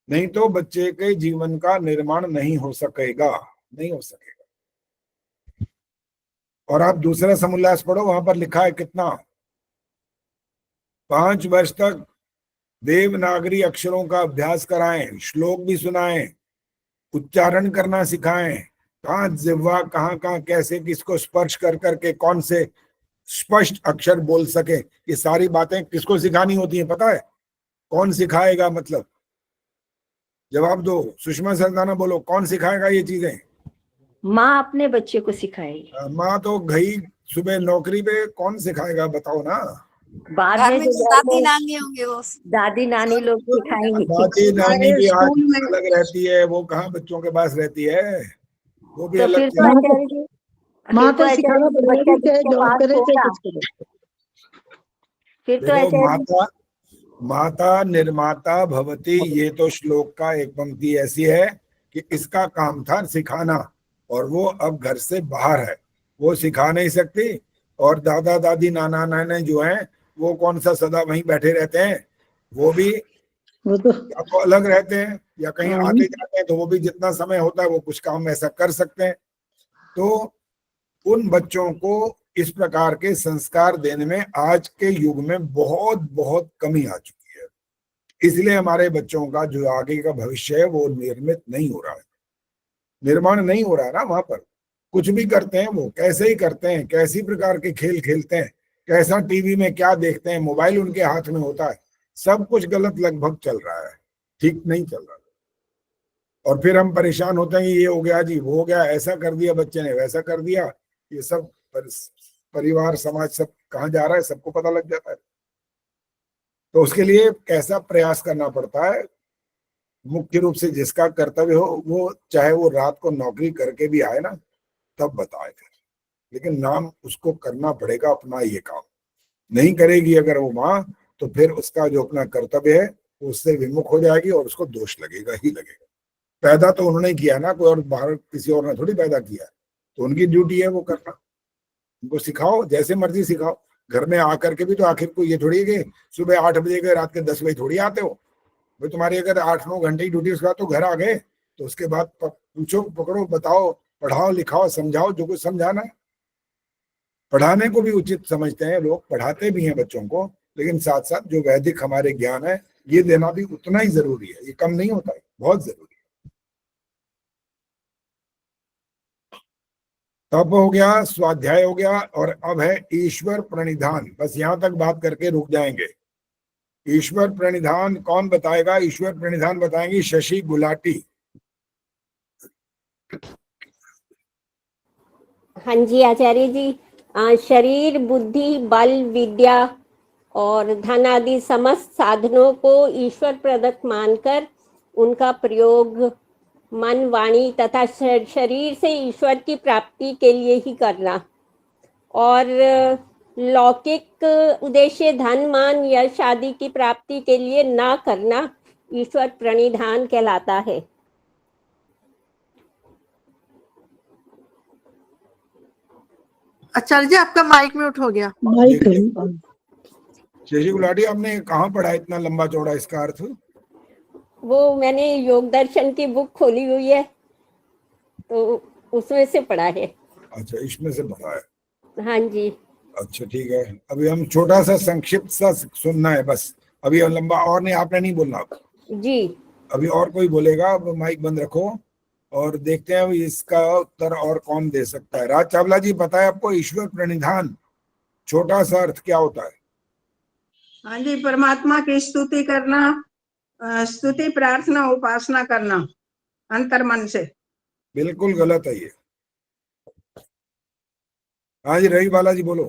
नहीं तो बच्चे के जीवन का निर्माण नहीं हो सकेगा, नहीं हो सकेगा। और आप दूसरा समुल्लास पढ़ो, वहां पर लिखा है कितना, 5 वर्ष तक देवनागरी अक्षरों का अभ्यास कराएं, श्लोक भी सुनाएं, उच्चारण करना सिखाएं, कहाँ जिह्वा कहाँ कैसे किसको स्पर्श कर करके कौन से स्पष्ट अक्षर बोल सके। ये सारी बातें किसको सिखानी होती है पता है? कौन सिखाएगा? मतलब जवाब दो, सुषमा सरदाना बोलो, कौन सिखाएगा ये चीजें? माँ अपने बच्चे को सिखाएगी। माँ तो गई सुबह नौकरी पे, कौन सिखाएगा बताओ ना? बाद में जो दादी नानी होंगे, वो दादी नानी लोग सिखाएंगे। दादी नानी की आदत अलग रहती है, वो कहाँ बच्चों के पास रहती है, वो भी तो अलग फिर चीज है। माँ को सिखाना पड़ेगा, चाहे जॉब करे चाहे कुछ करे। फिर तो देखो, माता निर्माता भवती, ये तो श्लोक का एक पंक्ति ऐसी है कि इसका काम था सिखाना, और वो अब घर से बाहर है, वो सिखा नहीं सकती। और दादा दादी नाना नाना जो हैं वो कौन सा सदा वहीं बैठे रहते हैं, वो भी वो तो या तो अलग रहते हैं या कहीं हाँ। आते जाते हैं, तो वो भी जितना समय होता है वो कुछ काम ऐसा कर सकते हैं। तो उन बच्चों को इस प्रकार के संस्कार देने में आज के युग में बहुत बहुत कमी आ चुकी है। इसलिए हमारे बच्चों का जो आगे का भविष्य है वो निर्मित नहीं हो रहा है, निर्माण नहीं हो रहा है ना। वहां पर कुछ भी करते हैं वो कैसे ही करते हैं, कैसी प्रकार के खेल खेलते हैं, कैसा टीवी में क्या देखते हैं, मोबाइल उनके हाथ में होता है, सब कुछ गलत लगभग चल रहा है, ठीक नहीं चल रहा। और फिर हम परेशान होते हैं, ये हो गया जी, वो हो गया, ऐसा कर दिया बच्चे ने, वैसा कर दिया। ये सब परिवार समाज सब कहाँ जा रहा है सबको पता लग जाता है। तो उसके लिए कैसा प्रयास करना पड़ता है, मुख्य रूप से जिसका कर्तव्य हो वो चाहे वो रात को नौकरी करके भी आए ना तब बताए फिर, लेकिन नाम उसको करना पड़ेगा अपना ये काम। नहीं करेगी अगर वो माँ तो फिर उसका जो अपना कर्तव्य है उससे विमुख हो जाएगी और उसको दोष लगेगा ही लगेगा। पैदा तो उन्होंने किया ना, कोई और बाहर किसी और ने थोड़ी पैदा किया, तो उनकी ड्यूटी है वो करना। उनको सिखाओ, जैसे मर्जी सिखाओ। घर में आकर के भी तो आखिर को ये थोड़ी है कि सुबह 8 बजे के रात के 10 बजे थोड़ी आते हो भाई। तुम्हारी अगर 8-9 घंटे की ड्यूटी, उसके बाद तो घर आ गए, तो उसके बाद पूछो, पकड़ो, बताओ, पढ़ाओ, लिखाओ, समझाओ जो कुछ समझाना है। पढ़ाने को भी उचित समझते हैं लोग, पढ़ाते भी हैं बच्चों को, लेकिन साथ साथ जो वैदिक हमारे ज्ञान है ये देना भी उतना ही जरूरी है, ये कम नहीं होता है, बहुत जरूरी है। तप हो गया, स्वाध्याय हो गया, और अब है ईश्वर प्रणिधान। बस यहां तक बात करके रुक जाएंगे। ईश्वर प्रणिधान कौन बताएगा? ईश्वर प्रणिधान बताएंगी शशि गुलाटी। हाँ जी आचार्य जी, शरीर, बुद्धि, बल, विद्या और धन आदि समस्त साधनों को ईश्वर प्रदत्त मानकर उनका प्रयोग मन, वाणी तथा शरीर से ईश्वर की प्राप्ति के लिए ही करना, और लौकिक उद्देश्य धन, मान, यश आदि की प्राप्ति के लिए ना करना ईश्वर प्रणिधान कहलाता है। आचार्य जी आपका माइक म्यूट हो गया। शशि गुलाटी, आपने कहाँ पढ़ा इतना लंबा चौड़ा इसका अर्थ? वो मैंने योग दर्शन की बुक खोली हुई है तो उसमें से पढ़ा है। अच्छा, इसमें से पढ़ा है। हाँ जी। अच्छा ठीक है, अभी हम छोटा सा संक्षिप्त सा सुनना है बस, अभी हम लंबा और नहीं, आपने नहीं बोलना जी। अभी और कोई बोलेगा, अब माइक बंद रखो और देखते हैं इसका उत्तर और कौन दे सकता है। राज चावला जी बताए आपको ईश्वर प्रणिधान छोटा सा अर्थ क्या होता है? हाँ जी, परमात्मा की स्तुति करना, स्तुति, प्रार्थना, उपासना करना अंतर मन से। बिल्कुल गलत है ये। हाँ जी, रवि बालाजी बोलो।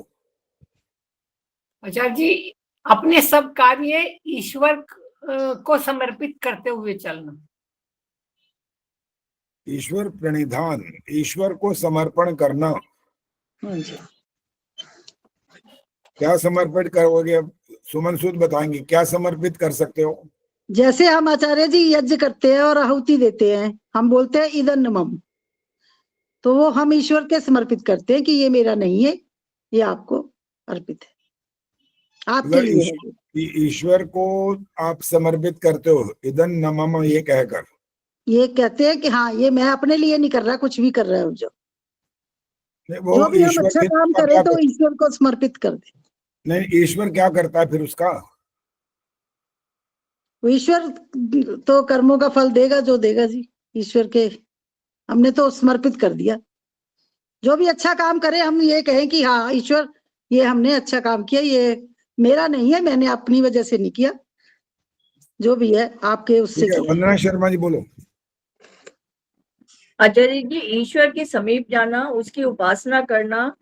आचार्य जी, अपने सब कार्य ईश्वर को समर्पित करते हुए चलना। ईश्वर प्रणिधान, ईश्वर को समर्पण करना। क्या समर्पित करोगे? सुमन सूद बताएंगे क्या समर्पित कर सकते हो? जैसे हम आचार्य जी यज्ञ करते हैं और आहुति देते हैं, हम बोलते हैं इदं नमः, तो वो हम ईश्वर के समर्पित करते हैं कि ये मेरा नहीं है, ये आपको अर्पित है, आपके लिए है। ईश्वर को आप समर्पित करते हो इदं नमः ये कहकर, ये कहते हैं कि हाँ ये मैं अपने लिए नहीं कर रहा, कुछ भी कर रहा है जो भी हम अच्छा काम करें तो ईश्वर को समर्पित कर दे। नहीं, ईश्वर क्या करता है फिर उसका? ईश्वर तो कर्मों का फल देगा जो देगा जी, ईश्वर के हमने तो समर्पित कर दिया। जो भी अच्छा काम करे हम ये कहें कि हाँ ईश्वर ये हमने अच्छा काम किया, ये मेरा नहीं है, मैंने अपनी वजह से नहीं किया, जो भी है आपके उससे। वंदना शर्मा जी बोलो। आचार्य जी, ईश्वर के समीप जाना, उसकी उपासना करना।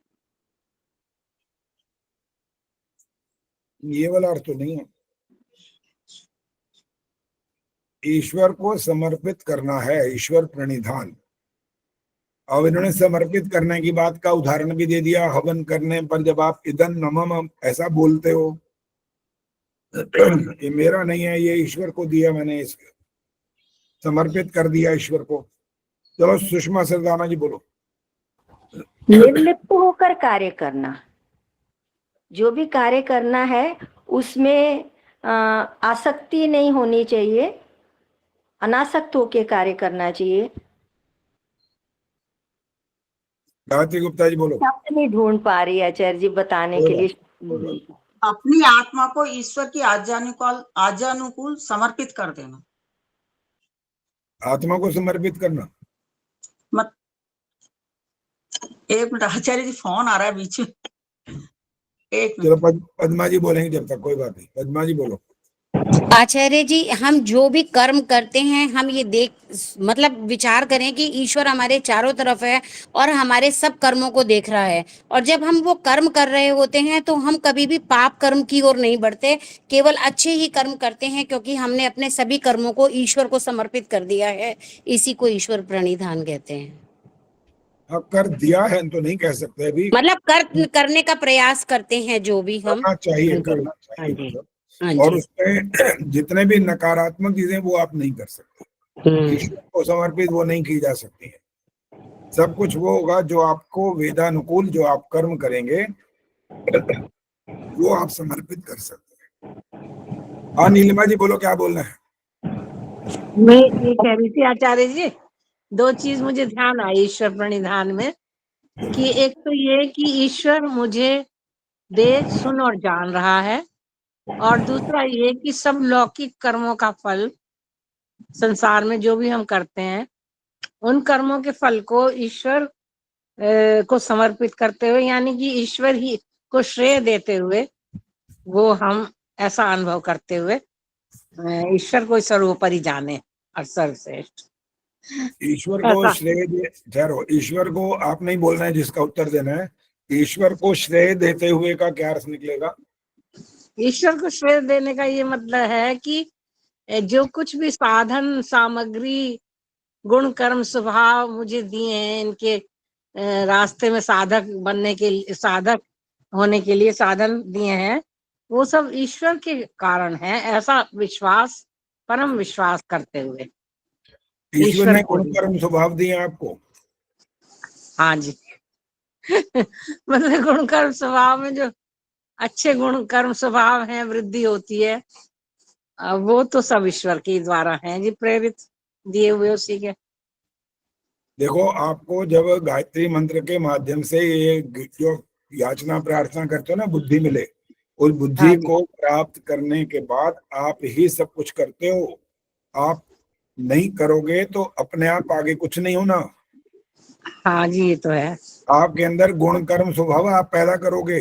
ये वाला अर्थ तो नहीं है। ईश्वर को समर्पित करना है, ईश्वर प्रणिधान। अब इन्होंने समर्पित करने की बात का उदाहरण भी दे दिया। हवन करने पर जब आप इदं नमः ऐसा बोलते हो, ये मेरा नहीं है, ये ईश्वर को दिया मैंने, इसको समर्पित कर दिया ईश्वर को। चलो सुषमा सरदाना जी बोलो। निर्लिप्त होकर कार्य करना, जो भी कार्य करना है उसमें आसक्ति नहीं होनी चाहिए, अनासक्त होके कार्य करना चाहिए। गायत्री गुप्ता जी बोलो। शब्द नहीं ढूंढ पा रही आचार्य जी बताने के लिए। अपनी आत्मा को ईश्वर की आज्ञानुकूल समर्पित कर देना। आत्मा को समर्पित करना। एक मिनट आचार्य जी, फोन आ रहा है बीच में, एक चलो मिनट। पद्मा जी बोलेंगे जब तक, कोई बात नहीं। पद्मा जी बोलो। आचार्य जी, हम जो भी कर्म करते हैं हम ये मतलब विचार करें कि ईश्वर हमारे चारों तरफ है और हमारे सब कर्मों को देख रहा है। और जब हम वो कर्म कर रहे होते हैं तो हम कभी भी पाप कर्म की ओर नहीं बढ़ते, केवल अच्छे ही कर्म करते हैं, क्योंकि हमने अपने सभी कर्मों को ईश्वर को समर्पित कर दिया है। इसी को ईश्वर प्रणिधान कहते हैं। कर दिया है तो नहीं कह सकते अभी, मतलब करने का प्रयास करते हैं जो भी हम करना चाहिए, करना चाहिए। और उसमें जितने भी नकारात्मक चीजें वो आप नहीं कर सकते, ईश्वर को समर्पित वो नहीं की जा सकती है। सब कुछ वो होगा जो आपको वेदानुकूल जो आप कर्म करेंगे वो आप समर्पित कर सकते हैं। हाँ नीलिमा जी बोलो, क्या बोलना है? मैं ये कह रही थी आचार्य जी, दो चीज मुझे ध्यान आई ईश्वर प्रणिधान में, कि एक तो ये कि ईश्वर मुझे देख सुन और जान रहा है, और दूसरा ये कि सब लौकिक कर्मों का फल संसार में जो भी हम करते हैं उन कर्मों के फल को ईश्वर को समर्पित करते हुए, यानी कि ईश्वर ही को श्रेय देते हुए, वो हम ऐसा अनुभव करते हुए ईश्वर को सर्वोपरि जाने और सर्वश्रेष्ठ। ईश्वर को श्रेय दे, ठहरो, ईश्वर को आप नहीं बोलना है, जिसका उत्तर देना है। ईश्वर को श्रेय देते हुए का क्या अर्थ निकलेगा? ईश्वर को श्रेय देने का ये मतलब है कि जो कुछ भी साधन सामग्री गुण कर्म स्वभाव मुझे दिए हैं, इनके रास्ते में साधक बनने के लिए, साधक होने के लिए साधन दिए हैं, वो सब ईश्वर के कारण है, ऐसा विश्वास, परम विश्वास करते हुए। ईश्वर ने गुण कर्म स्वभाव दिए आपको? हाँ जी मतलब गुण कर्म स्वभाव में जो अच्छे गुण कर्म स्वभाव हैं, वृद्धि होती है, वो तो सब ईश्वर के द्वारा हैं जी, प्रेरित दिए हुए उसी के। देखो, आपको जब गायत्री मंत्र के माध्यम से ये जो याचना प्रार्थना करते हो ना, बुद्धि मिले, उस बुद्धि को प्राप्त करने के बाद आप ही सब कुछ करते हो। आप नहीं करोगे तो अपने आप आगे कुछ नहीं होना। हाँ जी, ये तो है। आपके अंदर गुण कर्म स्वभाव आप पैदा करोगे,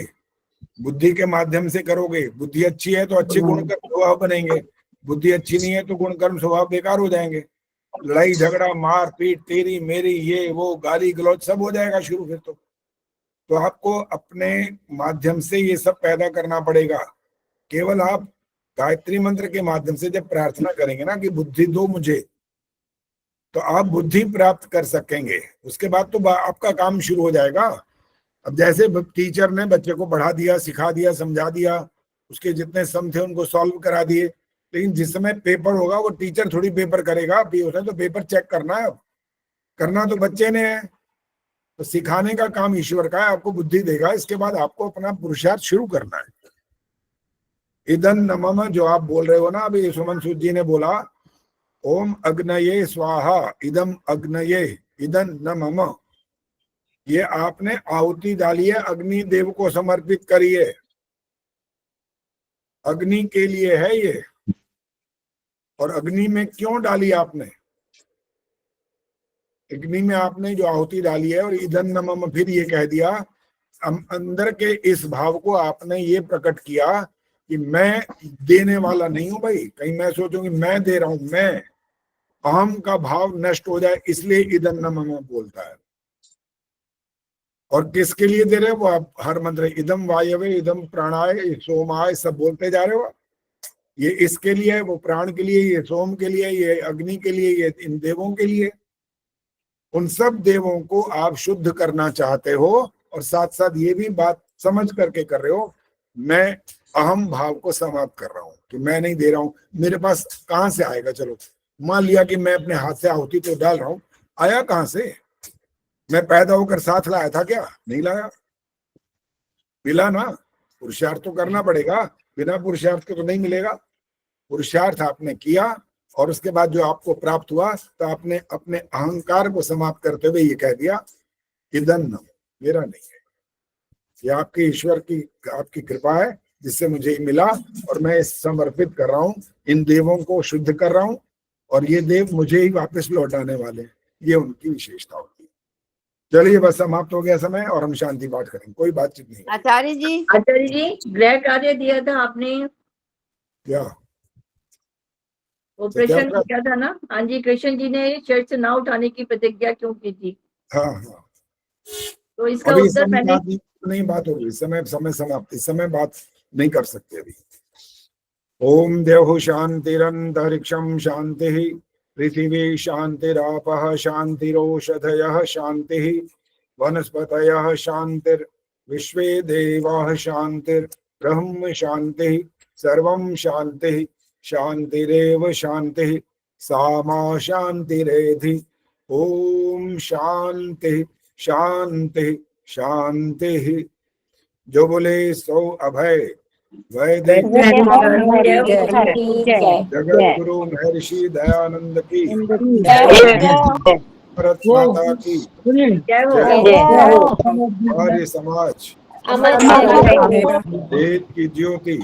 बुद्धि के माध्यम से करोगे। बुद्धि अच्छी है तो अच्छे गुण कर्म स्वभाव बनेंगे, बुद्धि अच्छी नहीं है तो गुण कर्म स्वभाव बेकार हो जाएंगे। लड़ाई झगड़ा मार पीट, तेरी मेरी, ये वो, गाली गलौज सब हो जाएगा शुरू। फिर तो आपको अपने माध्यम से ये सब पैदा करना पड़ेगा। केवल आप गायत्री मंत्र के माध्यम से जब प्रार्थना करेंगे ना कि बुद्धि दो मुझे, तो आप बुद्धि प्राप्त कर सकेंगे। उसके बाद तो आपका काम शुरू हो जाएगा। अब जैसे टीचर ने बच्चे को पढ़ा दिया, सिखा दिया, समझा दिया, उसके जितने सम थे उनको सॉल्व करा दिए, लेकिन जिस समय पेपर होगा वो टीचर थोड़ी पेपर करेगा, उसने तो पेपर चेक करना है। अब करना तो बच्चे ने है, तो सिखाने का काम ईश्वर का है, आपको बुद्धि देगा। इसके बाद आपको अपना पुरुषार्थ शुरू करना है। इदं नमः जो आप बोल रहे हो ना, अभी सुमन सूद जी ने बोला, ओम अग्नये स्वाहा, इदम अग्नये, इदं नमः, ये आपने आहुति डाली है, अग्नि देव को समर्पित करी है, अग्नि के लिए है ये। और अग्नि में क्यों डाली आपने? अग्नि में आपने जो आहुति डाली है और इदं नमः फिर ये कह दिया, अंदर के इस भाव को आपने ये प्रकट किया कि मैं देने वाला नहीं हूं भाई। कहीं मैं सोचूंगी मैं दे रहा हूं, मैं, अहम का भाव नष्ट हो जाए, इसलिए इदं नमः बोलता है। और किसके लिए दे रहे हो? वो आप हर मंत्र इदम वायवे, इदम प्राणाय, सोमाय सब बोलते जा रहे हो। ये इसके लिए है, वो प्राण के लिए, ये सोम के लिए, ये अग्नि के लिए, ये इन देवों के लिए। उन सब देवों को आप शुद्ध करना चाहते हो और साथ साथ ये भी बात समझ करके कर रहे हो, मैं अहम भाव को समाप्त कर रहा हूं कि मैं नहीं दे रहा हूं, मेरे पास कहां से आएगा। चलो मान लिया कि मैं अपने हाथ से आहुति तो डाल रहा हूं, आया कहां से? मैं पैदा होकर साथ लाया था क्या? नहीं लाया, मिला ना। पुरुषार्थ तो करना पड़ेगा, बिना पुरुषार्थ के तो नहीं मिलेगा। पुरुषार्थ आपने किया और उसके बाद जो आपको प्राप्त हुआ, तो आपने अपने अहंकार को समाप्त करते हुए ये कह दिया कि धन मेरा नहीं है, ये आपकी ईश्वर की आपकी कृपा है जिससे मुझे ये मिला, और मैं समर्पित कर रहा हूँ, इन देवों को शुद्ध कर रहा हूँ, और ये देव मुझे ही वापस लौटाने वाले हैं। ये उनकी विशेषता होती है। चलिए बस समाप्त हो गया समय, और हम शांति पाठ करेंगे, कोई बातचीत नहीं। आचार्य जी गृह कार्य दिया था आपने, क्या ऑपरेशन किया था ना? हाँ जी, कृष्ण जी ने शर्त से ना उठाने की प्रतिज्ञा क्यों की थी? हाँ, तो इसका अभी उत्तर समय मैंने नहीं बात होगी, समय समाप्ति, समय बात नहीं कर सकते अभी। ओम देव शांतिरंतरिक्षम शांति, पृथिवी शांतिरापः शांतिरोषधयः शांति, वनस्पतयः शांतिर, विश्वे देवाः शांतिर, ब्रह्म शांति, सर्वं शांति, शांतिरेव शांति, सामा शांतिरेधि। ओम शांति शांति शांति। जो बोले सो अभय वैदिक जगत गुरु महर्षि दयानंद की, भारत माता की जय। आर्य समाज वेद की ज्योति,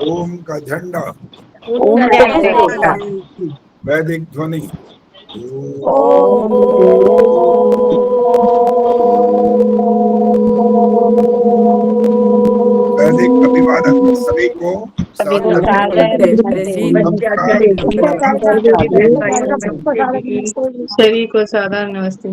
ओम का झंडा, वैदिक ध्वनि। वैदिक अभिवादन सभी को सभी को सादर नमस्ते।